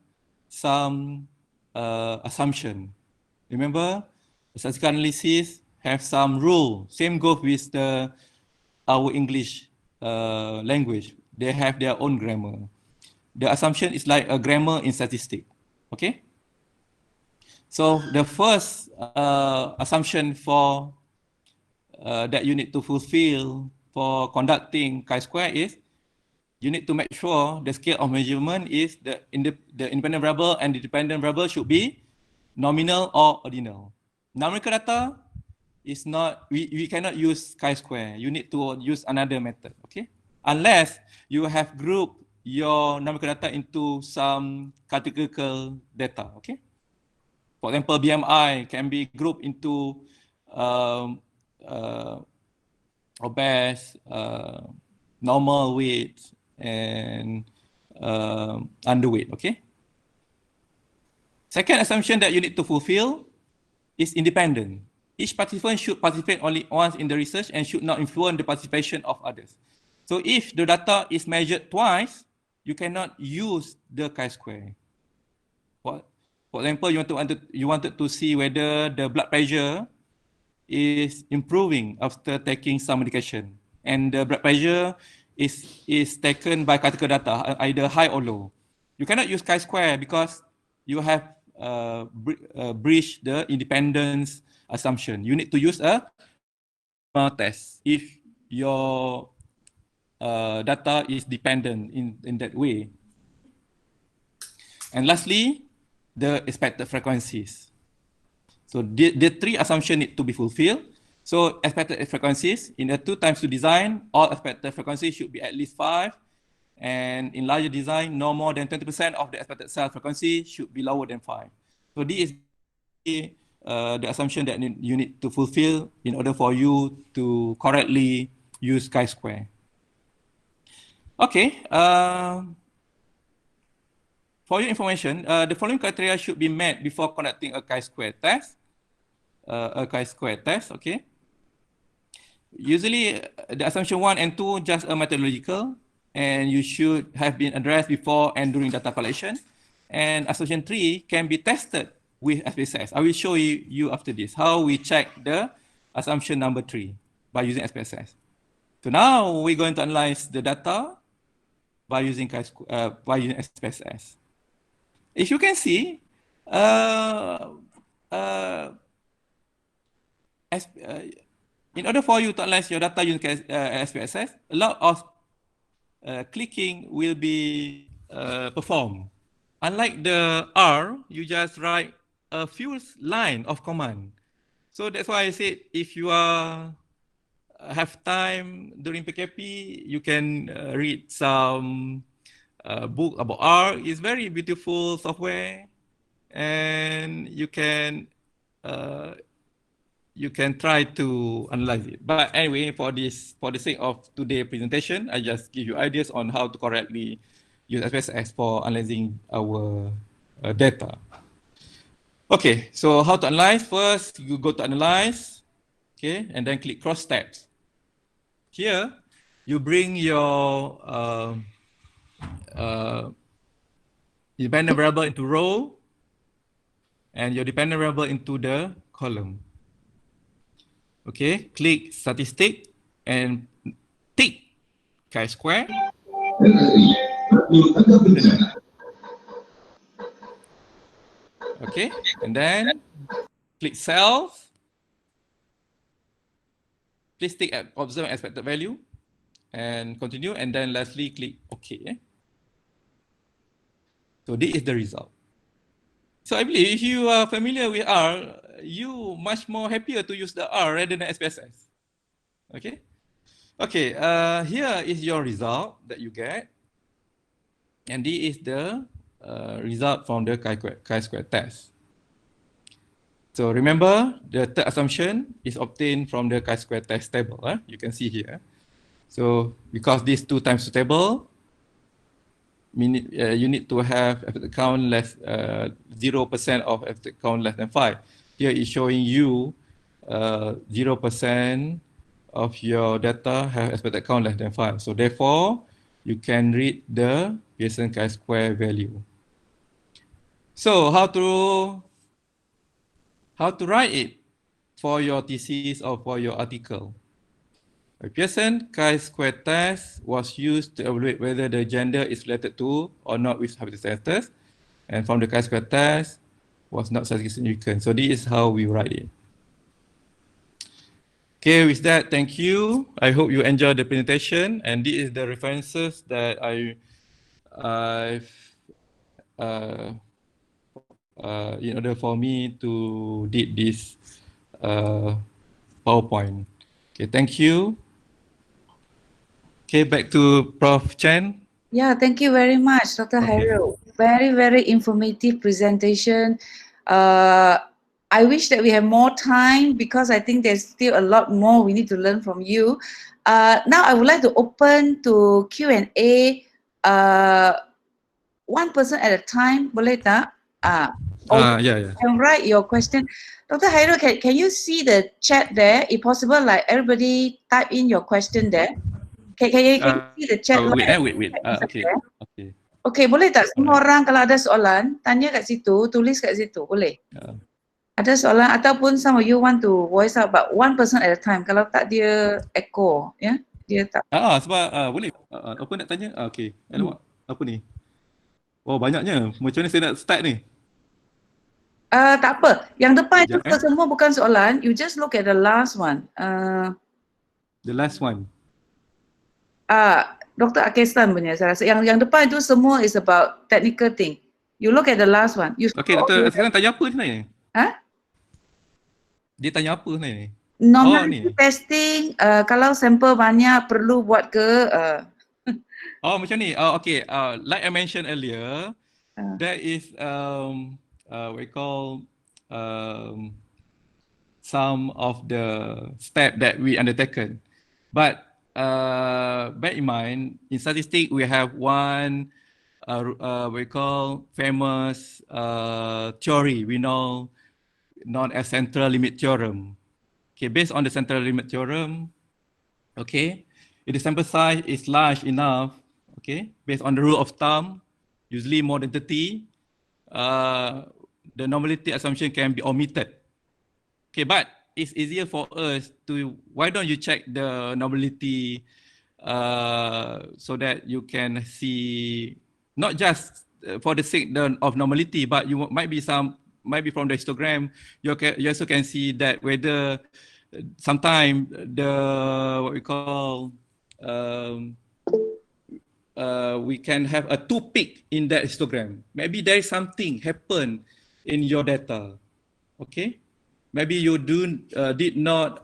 some assumption. Remember, statistical analysis have some rule. Same goes with our English language. They have their own grammar. The assumption is like a grammar in statistics. Okay. So the first assumption for that you need to fulfill for conducting chi-square is you need to make sure the scale of measurement is the independent variable and the dependent variable should be nominal or ordinal. Numerical data is not, we cannot use chi-square. You need to use another method, okay? Unless you have grouped your numerical data into some categorical data, okay? For example, BMI can be grouped into obese, normal weight, and underweight, okay? Second assumption that you need to fulfill is independent. Each participant should participate only once in the research and should not influence the participation of others. So if the data is measured twice, you cannot use the chi-square. For example, you wanted to see whether the blood pressure is improving after taking some medication, and the blood pressure is taken by categorical data, either high or low. You cannot use chi-square because you have breached the independence assumption. You need to use a test if your data is dependent in that way. And lastly, the expected frequencies. So the three assumptions need to be fulfilled. So expected frequencies, in a 2 times 2 design, all expected frequencies should be at least 5. And in larger design, no more than 20% of the expected cell frequency should be lower than 5. So this is the assumption that you need to fulfill in order for you to correctly use chi-square. Okay. For your information, the following criteria should be met before conducting a chi-square test. Okay. Usually, the assumption 1 and 2 just a methodological, and you should have been addressed before and during data collection. And assumption 3 can be tested with SPSS. I will show you after this how we check the assumption number 3 by using SPSS. So now we're going to analyze the data by using SPSS. If you can see, in order for you to analyze your data using SPSS, a lot of clicking will be performed. Unlike the R, you just write a few lines of command. So that's why I said if you have time during PKP, you can read some book about R. It's very beautiful software, and you can try to analyze it. But anyway, for the sake of today's presentation, I just give you ideas on how to correctly use SPSS for analyzing our data. Okay, so how to analyze? First, you go to analyze, okay, and then click cross tabs. Here, you bring your dependent variable into row and your dependent variable into the column. Okay, click statistic and tick chi-square. Okay, and then click cells. Please tick at observe expected value and continue, and then lastly click OK. So this is the result. So I believe if you are familiar with R, you much more happier to use the R rather than SPSS. Okay. Okay. Here is your result that you get, and this is the result from the chi-square test. So remember, the third assumption is obtained from the chi-square test table. You can see here. So because these 2 times 2 table, you need to have affected count less 0% of affected count less than 5. Here is showing you 0% of your data have expected count less than 5. So therefore, you can read the Pearson chi-square value. So how to write it for your thesis or for your article? A Pearson chi-square test was used to evaluate whether the gender is related to or not with habitat status, and from the chi-square test was not statistically significant. So this is how we write it. Okay, with that, thank you. I hope you enjoyed the presentation, and this is the references that in order for me to did this PowerPoint. Okay, thank you. Okay, back to Prof. Chen. Yeah, thank you very much, Dr. Khairil. Very, very informative presentation. I wish that we have more time because I think there's still a lot more we need to learn from you. Now I would like to open to Q&A. One person at a time, boleh tak? Yeah. And write your question. Dr. Khairil, can you see the chat there? If possible, like everybody type in your question there. Can you see the chat? Wait. Okay. Okay, boleh tak semua orang kalau ada soalan, tanya kat situ, tulis kat situ, boleh? Ada soalan ataupun some of you want to voice out, but one person at a time. Kalau tak dia echo, ya? Dia tak. Sebab boleh. Apa nak tanya? Okay. Alamak, apa ni? Oh, banyaknya. Macam mana saya nak start ni? Tak apa. Yang depan itu semua bukan soalan. You just look at the last one. The last one. Dr. Akestan punya saya rasa. Yang depan itu semua is about technical thing. You look at the last one. Okay, Dr. Sekarang tanya apa sebenarnya? Dia tanya apa sebenarnya? Normality testing, kalau sampel banyak perlu buat ke? Macam ni. Okay. Like I mentioned earlier, there is we call some of the step that we undertaken. But bear in mind, in statistics, we have one we call famous theory we know known as central limit theorem. Okay, based on the central limit theorem, okay, if the sample size is large enough, okay, based on the rule of thumb, usually more than 30, the normality assumption can be omitted. Okay, but it's easier for us to, why don't you check the normality so that you can see, not just for the sake of normality, but you might be from the histogram, you also can see that whether sometimes what we call, we can have a two peak in that histogram. Maybe there is something happen in your data, okay? Maybe you did not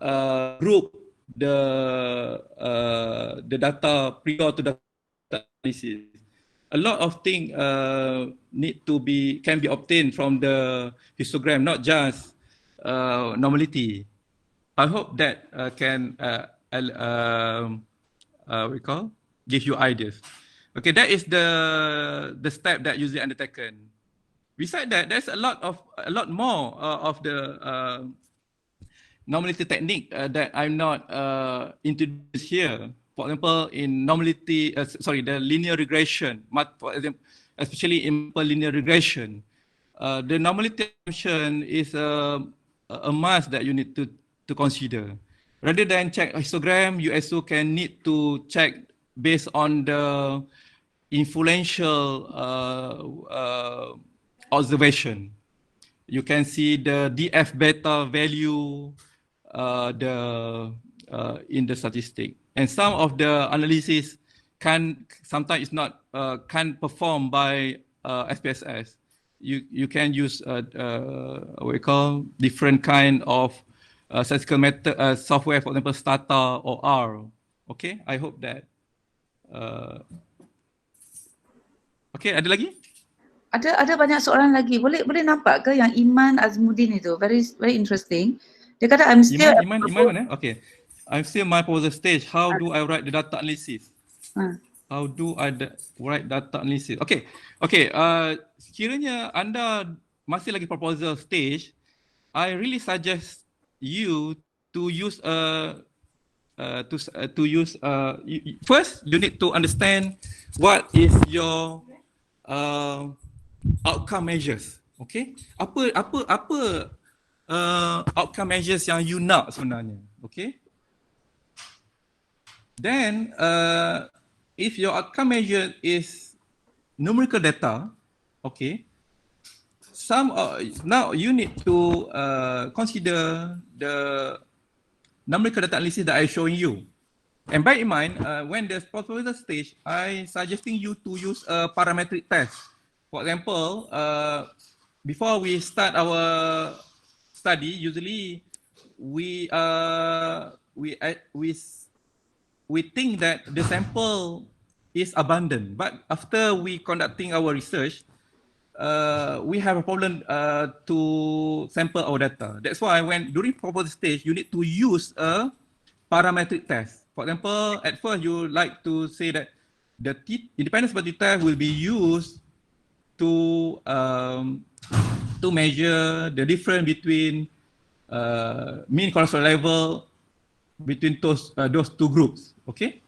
group the data prior to the analysis. A lot of things can be obtained from the histogram, not just normality. I hope that can give you ideas. Okay, that is the step that usually undertaken. Besides that, there's a lot more of the normality technique that I'm not introduced here. For example, in the linear regression, for example, especially in linear regression, the normality assumption is a must that you need to consider. Rather than check histogram, you also need to check based on the influential observation. You can see the DF beta value in the statistic, and some of the analysis sometimes can perform by SPSS. You can use what we call different kind of statistical method software, for example, Stata or R. Okay, I hope that. Okay, ada lagi? Ada banyak soalan lagi. Boleh nampak ke yang Iman Azmudin itu? Very interesting. Dia kata I'm still Iman mana? Okay. I'm still my proposal stage. How do I write the data analysis? How do I write data analysis? Okay. Sekiranya anda masih lagi proposal stage, I really suggest you to use first you need to understand what is your outcome measures. Okay, apa outcome measures yang you nak sebenarnya. Okay, then if your outcome measure is numerical data, okay, now you need to consider the numerical data analysis that I'm showing you. And bear in mind, when there's proposal stage, I suggesting you to use a parametric test. For example, before we start our study, usually we think that the sample is abundant, but after we conducting our research, we have a problem to sample our data. That's why during proposal stage, you need to use a parametric test. For example, at first you like to say that the independent spectral test will be used to measure the difference between mean cholesterol level between those two groups. Okay,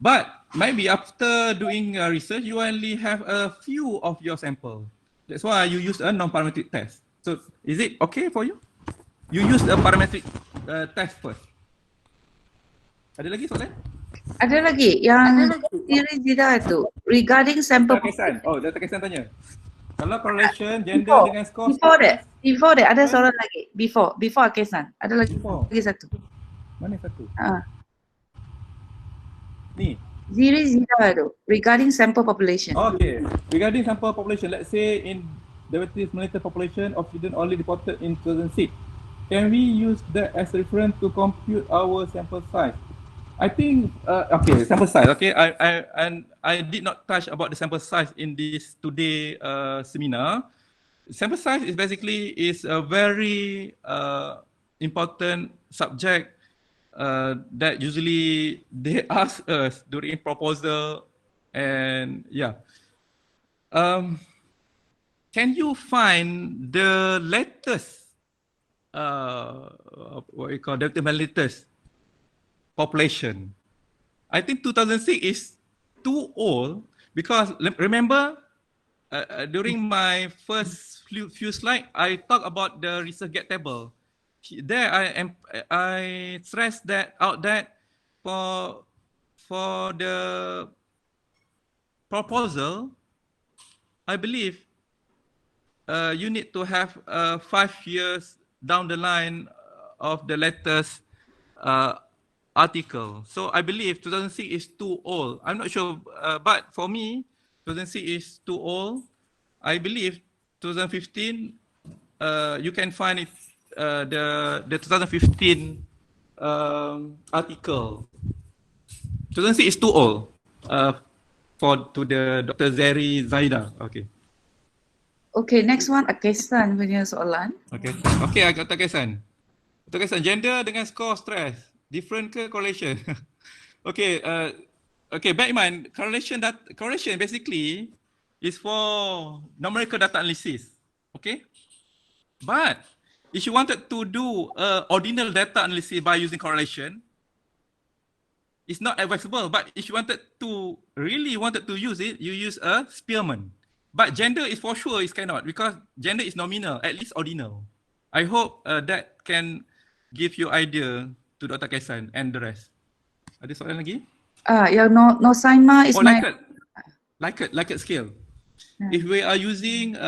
but maybe after doing research, you only have a few of your sample. That's why you use a non-parametric test. So is it okay for you? You use a parametric test first. Ada lagi soalan? Ada lagi yang Siri Zida itu regarding sample. Data Kesan tanya. Kalau correlation gender dengan skor. Before that ada soalan lagi. Before Kesan. Ada lagi satu. Mana satu? Ni. Siri Zida itu regarding sample population. Okay. Regarding sample population, let's say in diabetes mellitus population of students only reported in 2006. Can we use that as a reference to compute our sample size? I think sample size. Okay, I did not touch about the sample size in this today seminar. Sample size is basically a very important subject that usually they ask us during proposal, and yeah. Can you find the latest what we call the latest population? I think 2006 is too old because remember during my first few slides, I talked about the research get table. there I stress that out that for the proposal, I believe you need to have 5 years down the line of the latest article. So I believe 2006 is too old. I'm not sure, but for me, 2006 is too old. I believe 2015, you can find it, the 2015 article. 2006 is too old to the Dr. Zeri Zaida. Okay. Okay, next one, Akesan punya soalan. Okay. Okay, I got Kesan. Kesan, gender dengan score stress, different ke correlation? Okay, okay, bear in mind, correlation basically is for numerical data analysis. Okay? But if you wanted to do ordinal data analysis by using correlation, it's not advisable. But if you really wanted to use it, you use a Spearman. But gender is for sure is cannot, because gender is nominal, at least ordinal. I hope that can give you idea to Dr. Kesan and the rest. Ada soalan lagi? Yang no sigma is my... Likert scale. If we are using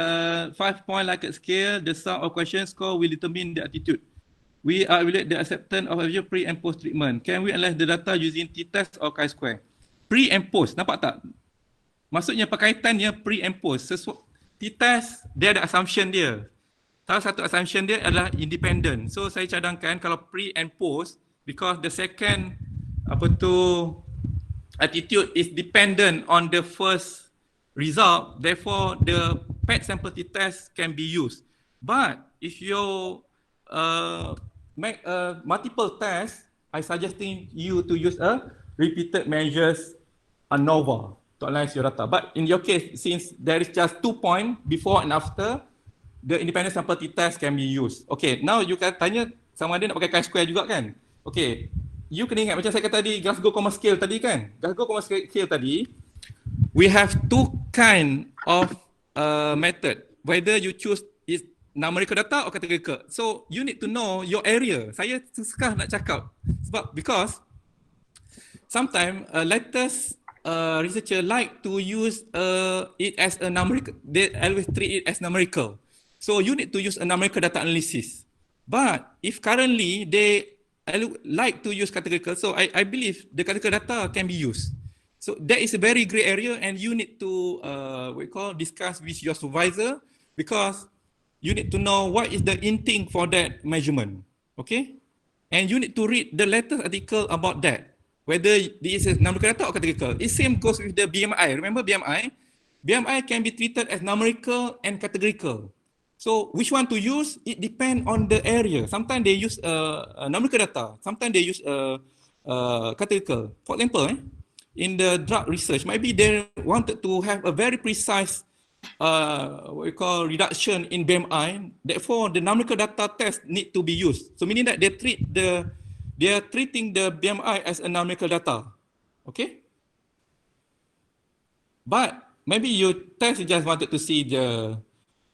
5-point Likert scale, the sum of question score will determine the attitude. We are evaluate the acceptance of a pre and post treatment. Can we analyze the data using t-test or chi-square? Pre and post, nampak tak? Maksudnya perkaitannya pre and post. T-test, dia ada assumption dia. Salah satu assumption dia adalah independent. So saya cadangkan kalau pre and post, because the second attitude is dependent on the first result, therefore the PET sample t-test can be used. But if you make a multiple test, I suggesting you to use a repeated measures ANOVA to analyze your data. But in your case, since there is just 2 points before and after, the independent sample t-test can be used. Okay, now you can tanya sama ada nak pakai chi-square juga kan? Okay, you kena ingat macam saya kata tadi, Glasgow comma scale tadi kan? Glasgow comma scale tadi, we have 2 kind of method. Whether you choose is numerical data or categorical. So you need to know your area. Saya susah nak cakap sebab because sometimes latest researcher like to use it as a numerical. They always treat it as numerical. So you need to use a numerical data analysis. But if currently they like to use categorical, so I believe the categorical data can be used. So that is a very gray area, and you need to discuss with your supervisor, because you need to know what is the inting for that measurement. Okay, and you need to read the latest article about that, whether this is numerical data or categorical. It same goes with the BMI. Remember BMI? BMI can be treated as numerical and categorical. So which one to use? It depends on the area. Sometimes they use numerical data. Sometimes they use categorical. For example, in the drug research, maybe they wanted to have a very precise reduction in BMI. Therefore, the numerical data test need to be used. So meaning that they are treating the BMI as a numerical data. Okay? But maybe your test just wanted to see the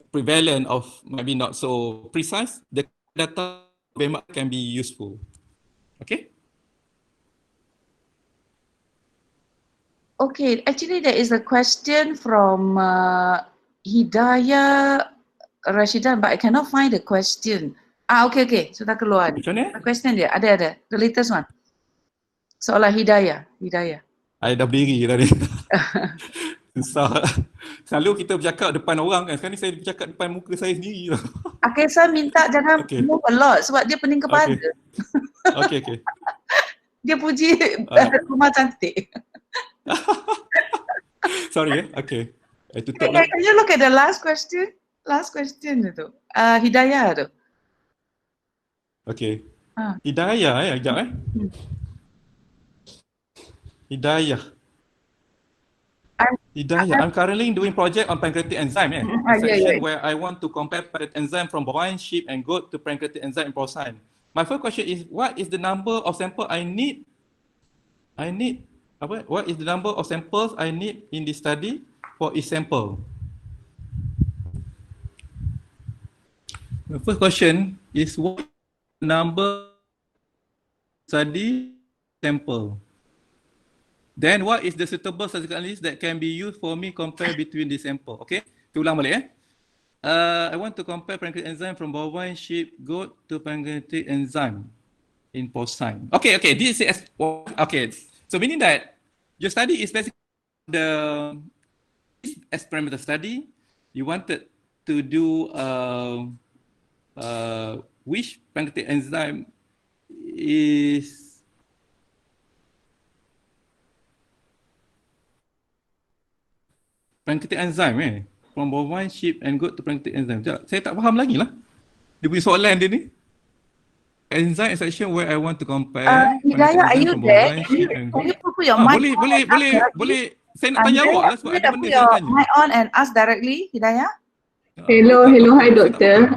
prevalent of maybe not so precise. The data BMI can be useful. Okay? Okay, actually there is a question from Hidayah Rashidan, but I cannot find the question. Okay, sudah keluar. Which one? The question dia, ada. The latest one. Soalan Hidayah. I dah berdiri tadi. Susah. Selalu kita bercakap depan orang kan. Sekarang ni saya bercakap depan muka saya sendiri. Akesan minta jangan move a lot sebab dia pening kepala. Okay. Dia puji rumah cantik. Sorry. Okay. Tutup lah. Can you look at the last question? Last question itu. Hidayah tu. Okay. Hidayah sekejap Hidayah, I'm currently doing project on pancreatic enzyme. A section where I want to compare pancreatic enzyme from bovine, sheep, and goat to pancreatic enzyme in porcine. My first question is, what is the number of sample I need? What is the number of samples I need in this study for each sample? The first question is, what number study sample. Then what is the suitable statistical analysis that can be used for me compare between the sample? Okay, kita ulang balik I want to compare pancreatic enzyme from bovine, sheep, goat to pancreatic enzyme in porcine. Okay, this is okay. So meaning that your study is basically the experimental study. You wanted to do which pancreatic enzyme is pancreatic enzyme from bovine, sheep and goat to pancreatic enzyme. Saya tak faham lagi lah. Dia punya soalan dia ni. Enzyme section where I want to compare Hidayah, are you from there? bovine, sheep and goat. Can you put your mic Boleh. Saya nak tanya awak lah sebab ada benda saya nak tanya. mic on and ask directly, Hidayah. Hello, hi doctor.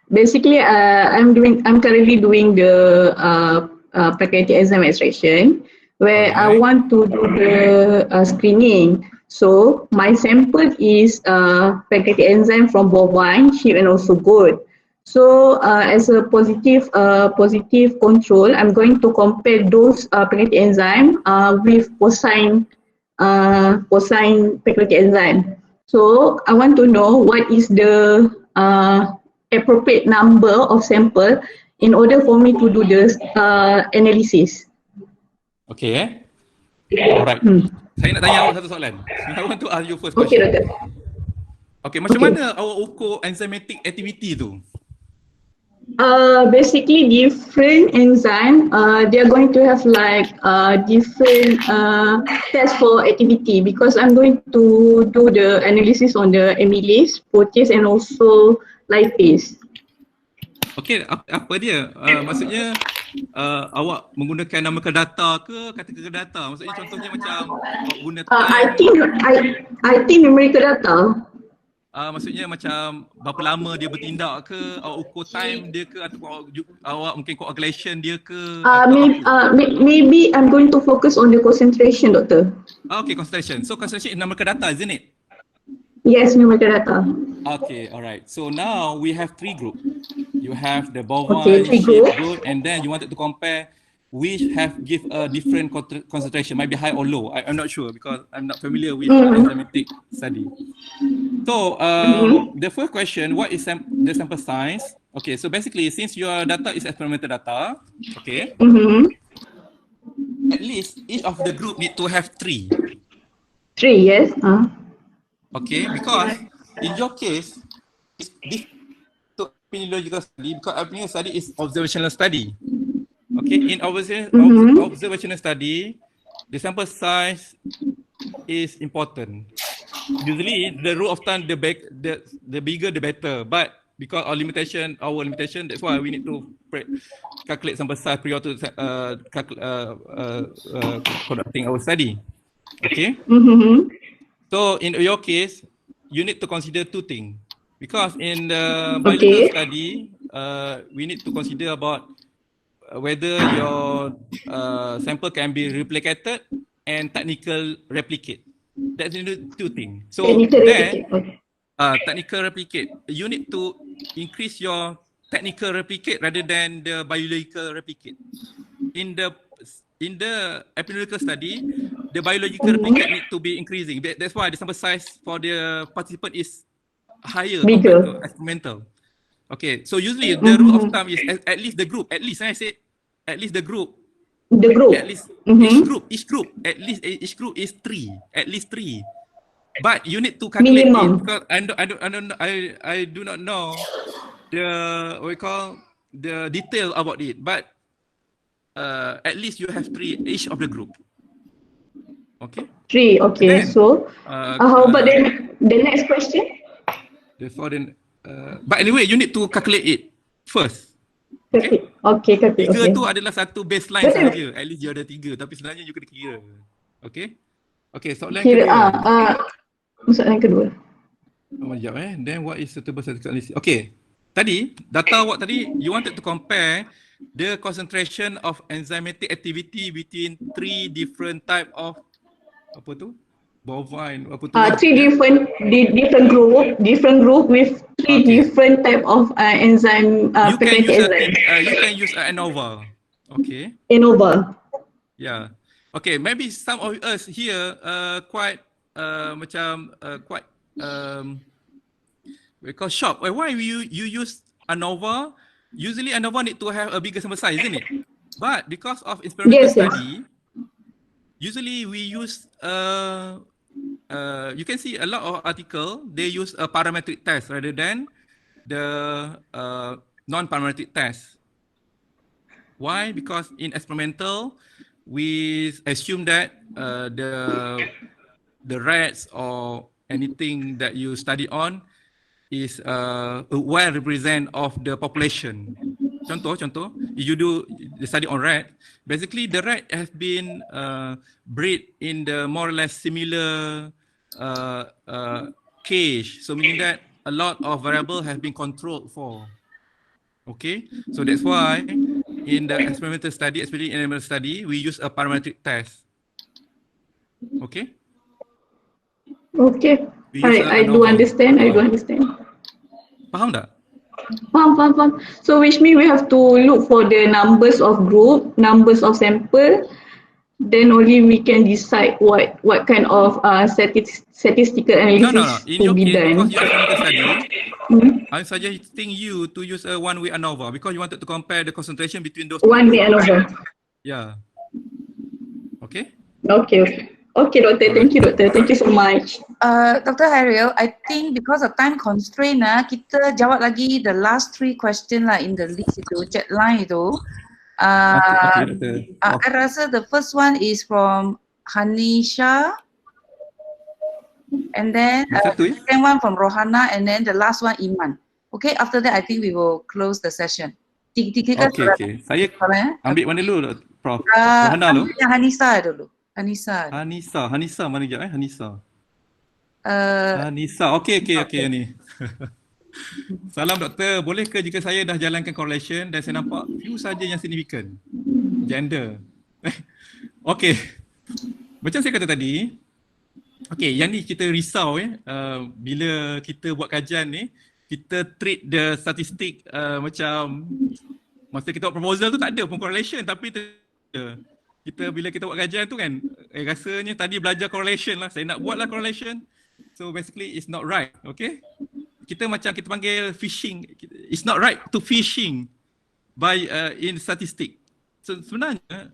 Basically, I'm currently doing the pancreatic enzyme extraction where I want to do the screening. So my sample is pancreatic enzyme from bovine, sheep, and also goat. So as a positive control, I'm going to compare those pancreatic enzyme with porcine pancreatic enzyme. So I want to know what is the appropriate number of sample in order for me to do the analysis. Okay. Alright. Saya nak tanya awak satu soalan. I want to ask you first question. Okay, doctor. Okay, macam mana awak ukur enzymatic activity tu? Basically different enzyme, they are going to have like different tests for activity because I'm going to do the analysis on the amylase, protease and also lipase. Okay, apa dia? Maksudnya awak menggunakan nama data ke kategori data? Maksudnya contohnya macam awak guna I think numerical data. Maksudnya macam berapa lama dia bertindak ke, awak ukur time dia ke atau awak mungkin coagulation dia ke? Maybe I'm going to focus on the concentration, doctor. Okay, concentration. So concentration is numerical data, isn't it? Yes, numerical data. Okay, alright. So now we have three groups. You have the bovine, sheep, goat, and then you wanted to compare which have give a different concentration, might be high or low. I'm not sure because I'm not familiar with enzymatic study. So the first question, what is the sample size? Okay, so basically since your data is experimental data, okay, at least each of the group need to have three. Three, yes. Okay, because in your case, it's different to epidemiological study because epidemiological study is observational study. Okay, in observational study, the sample size is important. Usually, the rule of thumb, the bigger the better. But because our limitation, that's why we need to calculate sample size prior to conducting our study. Okay. So in your case, you need to consider two things because in the biological study, we need to consider about whether your sample can be replicated and technical replicate. That's the two things. So then, technical replicate, you need to increase your technical replicate rather than the biological replicate. In the epidemiological study, the biological replicate need to be increasing. That's why the sample size for the participant is higher compared to experimental. Okay, so usually the rule of thumb is at least the group. At least I say at least the group. The group. At least each group. At least each group is three. At least three. But you need to calculate it because I do not know the detail about it. But at least you have three each of the group. Okay. Three. Okay. Then, so how about the next question? But anyway, you need to calculate it first. Okay. Tiga tu adalah satu baseline saja. At least dia ada tiga. Tapi sebenarnya you kena kira. Okay. Okay. Soalan kedua. Soalan kedua. Sekejap Then what is suitable statistical analysis? Okay. Tadi, data awak tadi, you wanted to compare the concentration of enzymatic activity between three different type of bovine, apa tu? Different group with three different type of enzyme. You can use ANOVA. Okay. ANOVA. Yeah. Okay. Maybe some of us here quite quite we call shocked. Why you use ANOVA? Usually ANOVA need to have a bigger sample size, isn't it? But because of experimental study, usually we use you can see a lot of article, they use a parametric test rather than the non-parametric test. Why? Because in experimental, we assume that the rats or anything that you study on is well represent of the population. Contoh, if you do the study on rat, basically the rat has been bred in the more or less similar cage. So meaning that a lot of variable has been controlled for. Okay, so that's why in the experimental study, especially in animal study, we use a parametric test. Okay. Okay. I do understand. I do understand. Faham tak? Faham. So which means we have to look for the numbers of group, numbers of sample, then only we can decide what kind of statistical analysis In to your be case, done. because you experimental study, I'm suggesting you to use a one-way ANOVA because you wanted to compare the concentration between those two. One-way ANOVA. Yeah. Okay. Okay, doctor. Thank you, doctor. Thank you so much. Dr. Khairil, I think because of time constraint, kita jawab lagi the last 3 question lah in the list itu, chat line itu. Okay, doctor. I rasa the first one is from Hanisha, and then the second one from Rohana, and then the last one Iman. Okay, after that I think we will close the session. Okay. Saya ambil mana dulu, Prof? Rohana dulu? Yang Hanisa dulu. Hanisa mana sekejap Hanisa. Okay ni. Salam doktor, boleh ke jika saya dah jalankan correlation dan saya nampak few saja yang signifikan? Gender. Okay. Macam saya kata tadi, okay, yang ni kita risau bila kita buat kajian ni, kita treat the statistik macam masa kita buat proposal tu tak ada pun correlation, tapi bila kita buat kajian tu kan, rasanya tadi belajar correlation lah, saya nak buat lah correlation. So basically it's not right, okay? Kita panggil phishing. It's not right to phishing by in statistic. So sebenarnya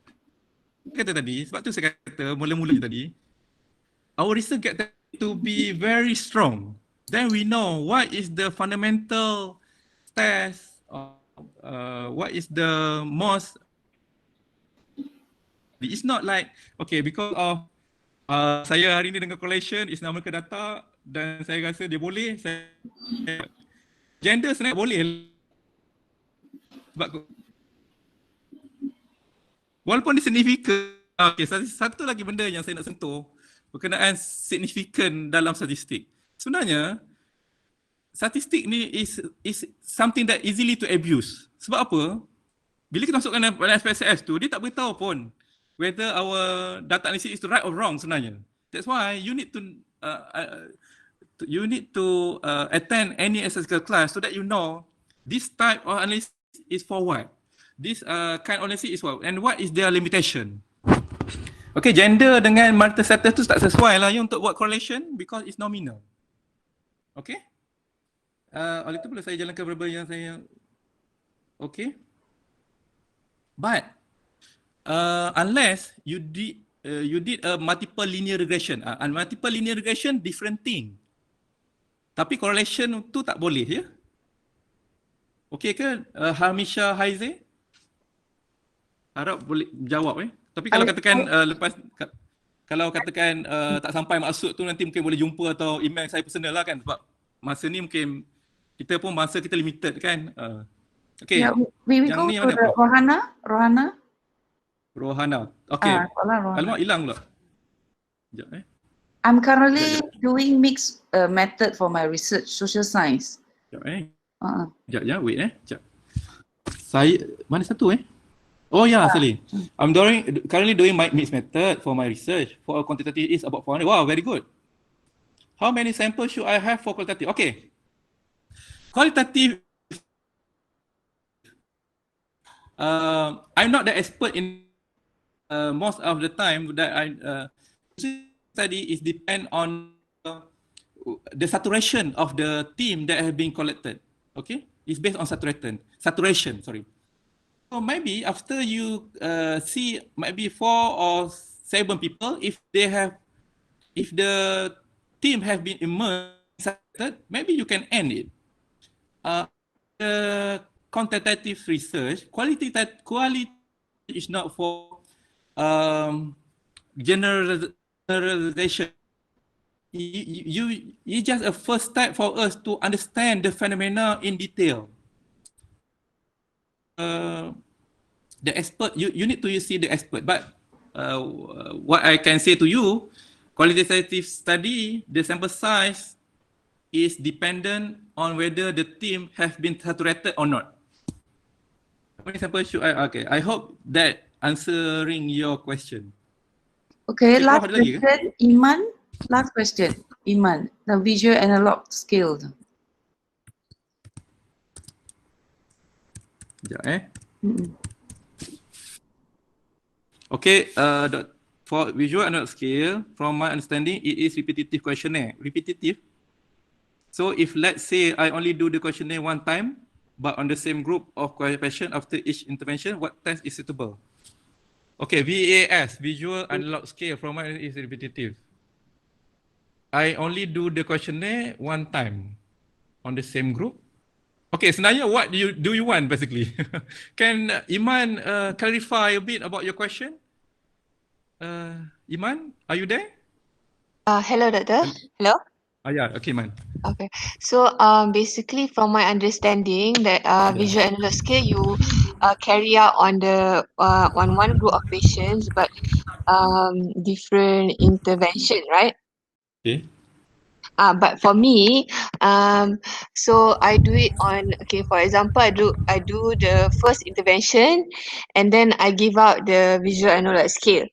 kata tadi, sebab tu saya kata mula-mula tadi, our research get to be very strong. Then we know what is the fundamental test, what is the most. It's not like okay because of saya hari ni dengan correlation is nama ke data dan saya rasa dia boleh. Gender sebenarnya boleh. Sebab walaupun dia signifikan. Okay, satu lagi benda yang saya nak sentuh berkenaan signifikan dalam statistik. Sebenarnya statistik ni is something that easily to abuse. Sebab apa? Bila kita masukkan dalam SPSS tu, dia tak beritahu pun whether our data analysis is right or wrong sebenarnya. That's why you need to attend any statistical class so that you know this type of analysis is for what, this kind of analysis is what, and what is their limitation. Okay, gender dengan multi status tu tak sesuai lah untuk buat correlation because it's nominal. Okay, oleh itu boleh saya jalankan beberapa yang saya okay, but unless you did a multiple linear regression, multiple linear regression different thing. Tapi correlation tu tak boleh ya. Okey ke Hamisha Haize? Harap boleh jawab Tapi kalau katakan kalau katakan tak sampai maksud tu nanti mungkin boleh jumpa atau email saya personal lah kan, sebab masa ni mungkin kita pun masa kita limited kan. Okey. Yeah, we go to Rohana. Okey. Alamak hilang pula. Sekejap I'm currently doing mixed method for my research, social science. Sekejap wait sekejap. Saya mana satu Oh yeah, actually, I'm currently doing my mixed method for my research. For a quantitative is about 400. Wow, very good. How many samples should I have for qualitative? Okay, qualitative. I'm not the expert in most of the time that I study is depend on the saturation of the team that have been collected. Okay, it's based on saturation. Sorry. So maybe after you see maybe 4 or 7 people, if the team have been immersed, maybe you can end it. The quantitative research, quality is not for generalization. You just a first step for us to understand the phenomena in detail. The expert, you need to see the expert. But what I can say to you, qualitative study, the sample size is dependent on whether the team has been saturated or not. How many samples should I? Okay, I hope that answering your question. Okay, Okay, last Prof, ada lagi ke? question, Iman. Last question, Iman. The visual analog scale. Sekejap Okay, for visual analog scale, from my understanding, it is repetitive questionnaire. Repetitive. So if let's say I only do the questionnaire one time, but on the same group of question after each intervention, what test is suitable? Okay, VAS, visual analog scale, from my is repetitive. I only do the questionnaire one time on the same group. Okay, sebenarnya what do you want basically? Can Iman clarify a bit about your question? Iman, are you there? Hello, Doctor. Hello. Yeah, okay, Iman. Okay. So, basically, from my understanding, that visual analog scale you carry out on the on one group of patients, but different intervention, right? Okay. But for me, so I do it on, okay, for example, I do the first intervention, and then I give out the visual analog scale,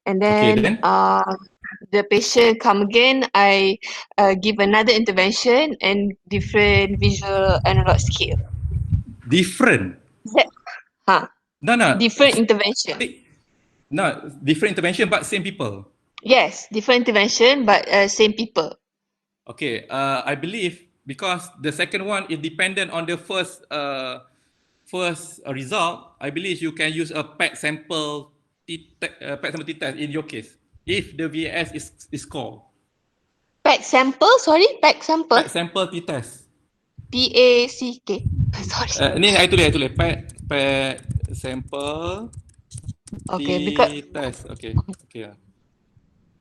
and Okay, then the patient come again, I give another intervention and different visual analog scale. Different. Is that, No. different intervention. No, different intervention but same people. Yes, different intervention but same people. Okay, I believe because the second one is dependent on the first result, I believe you can use a PET sample t-test in your case if the VAS is called. PET sample, sorry, PET sample. PET sample t-test. PACK. Sorry. Ni I tulis PET sample Okay, because t-test. Okay.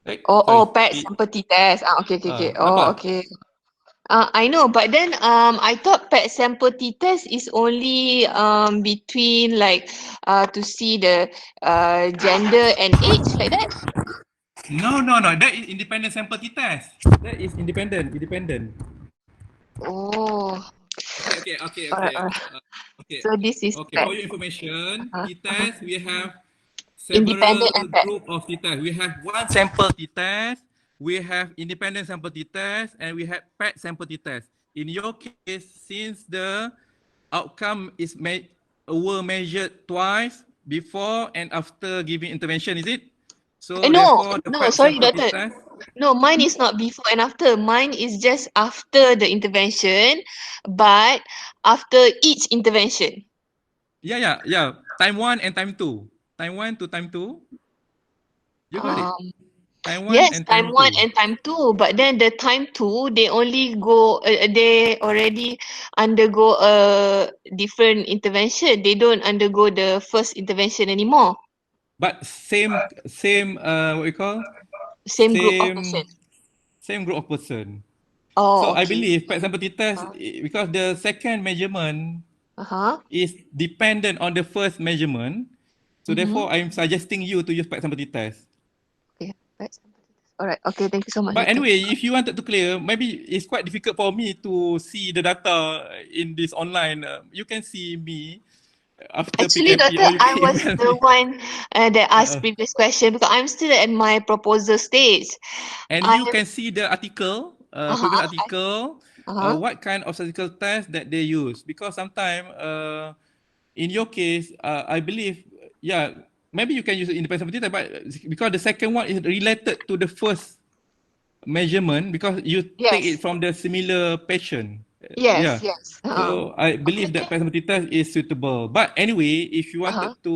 Right? PET sample t-test. Okay. Apa? Okay. I know, but then I thought PET sample t-test is only between like to see the gender and age like that. No. That is independent sample t-test. That is independent. Oh. Okay. Okay. So this is Okay, PET. for your information, t-test, we have Independent several and PET. group of t-test. We have one sample t-test, we have independent sample t-test, and we have PET sample t-test. In your case, since the outcome is were measured twice before and after giving intervention, is it? So therefore, the PET Sorry, sample doctor. t-test. No, mine is not before and after. Mine is just after the intervention, but after each intervention. Yeah. Time 1 and time 2. Time 1 to time 2. You got it. Time 1 Yes, and time time 1 2. and time 2, but then the time 2, they only go, they already undergo a different intervention. They don't undergo the first intervention anymore. But same what we call? Same group of person. Same group of person. Oh, So I okay. believe, for example, t-test, because the second measurement is dependent on the first measurement. So therefore, I'm suggesting you to use PET sample t-test. Okay, alright. Okay, thank you so much. But anyway, if you wanted to clear, maybe it's quite difficult for me to see the data in this online. You can see me after Actually, PKP Doctor, or I UK was the one that asked Uh, previous question because I'm still at my proposal stage. and I you can see the article, previous uh-huh, article, uh-huh. what kind of statistical test that they use. Because sometimes, in your case, I believe, yeah, maybe you can use independent sample, but because the second one is related to the first measurement, because you take it Yes, from the similar patient. yes, Yeah. yes. So I believe that personality test is suitable. But anyway, if you Uh-huh. wanted to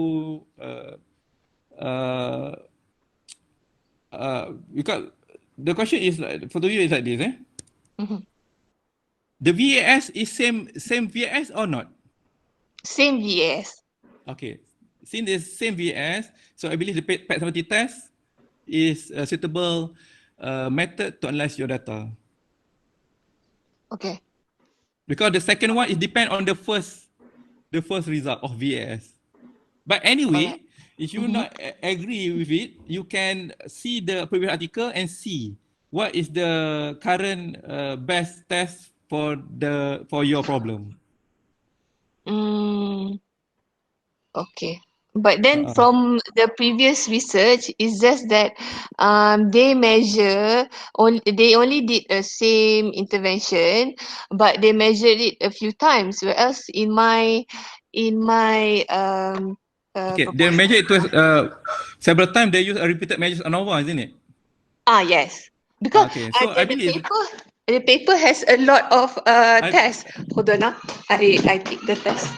because the question is like, for you is like this, eh? Mhm. The VAS is same VAS or not? Same VS. Okay, since it's same VAS, so I believe the personality test is a suitable method to analyze your data. Okay. Because the second one is depend on the first result of VAS. But Alright. anyway, if you Mm-hmm. not agree with it, you can see the previous article and see what is the current best test for your problem. Okay. But then Uh, from the previous research, it's just that they measure they only did a same intervention, but they measured it a few times. Whereas in my okay, they proposal. measure it to several times. They use a repeated measures ANOVA, isn't it? Yes. Because Okay, so I the believe paper has a lot of I tests. Hold on, I take the test.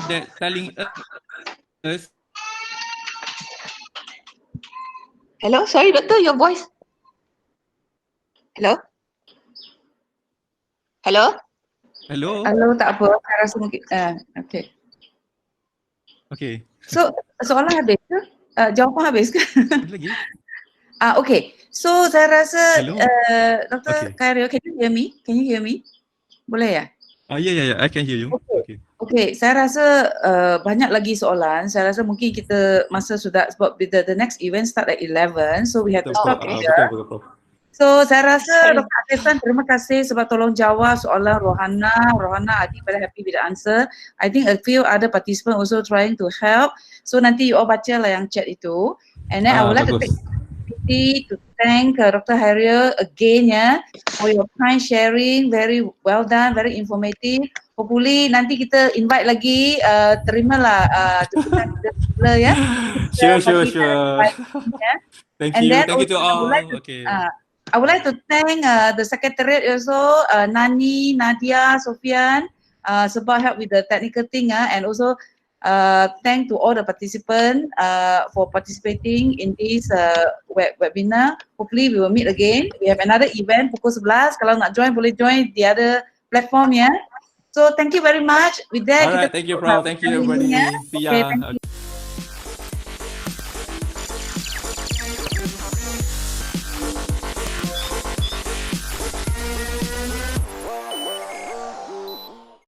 think that telling us Hello, sorry, doctor, your voice. Hello, hello. hello. Hello, tak apa. Saya rasa mungkin, okay. Okay, So, soalan habis ke? Jawapan habis ke? ada lagi. Okay. So, saya rasa, Hello. Dr. Okay. Khairil, can you hear me? Can you hear me? Boleh ya? Yeah, I can hear you. Okay. Okay, saya rasa banyak lagi soalan. Saya rasa mungkin kita masa sudah, sebab the next event start at 11, so we have to Betul, stop Okay. here. betul. So saya rasa Sorry. Dr. Atifan, terima kasih sebab tolong jawab soalan Rohana. I think very happy with the answer. I think a few other participants also trying to help. So nanti you all baca lah yang chat itu. And then I would like to take Bagus. the opportunity to thank Dr. Khairil again ya for your kind sharing. Very well done, very informative. Hopefully nanti kita invite lagi, terimalah jemputan kita semula ya. Kita Sure. bagi ya. Thank And you. then Thank you to also all. Okay. I would like to thank the secretariat also, Nani, Nadia, Sofian, sebab help with the technical thing, and also thank to all the participants for participating in this webinar. Hopefully we will meet again. We have another event pukul 11. Kalau nak join, boleh join the other platform ya. So thank you very much. With that, All right. kita Thank you, Prof. Thank you, everybody. See Okay, ya. thank you.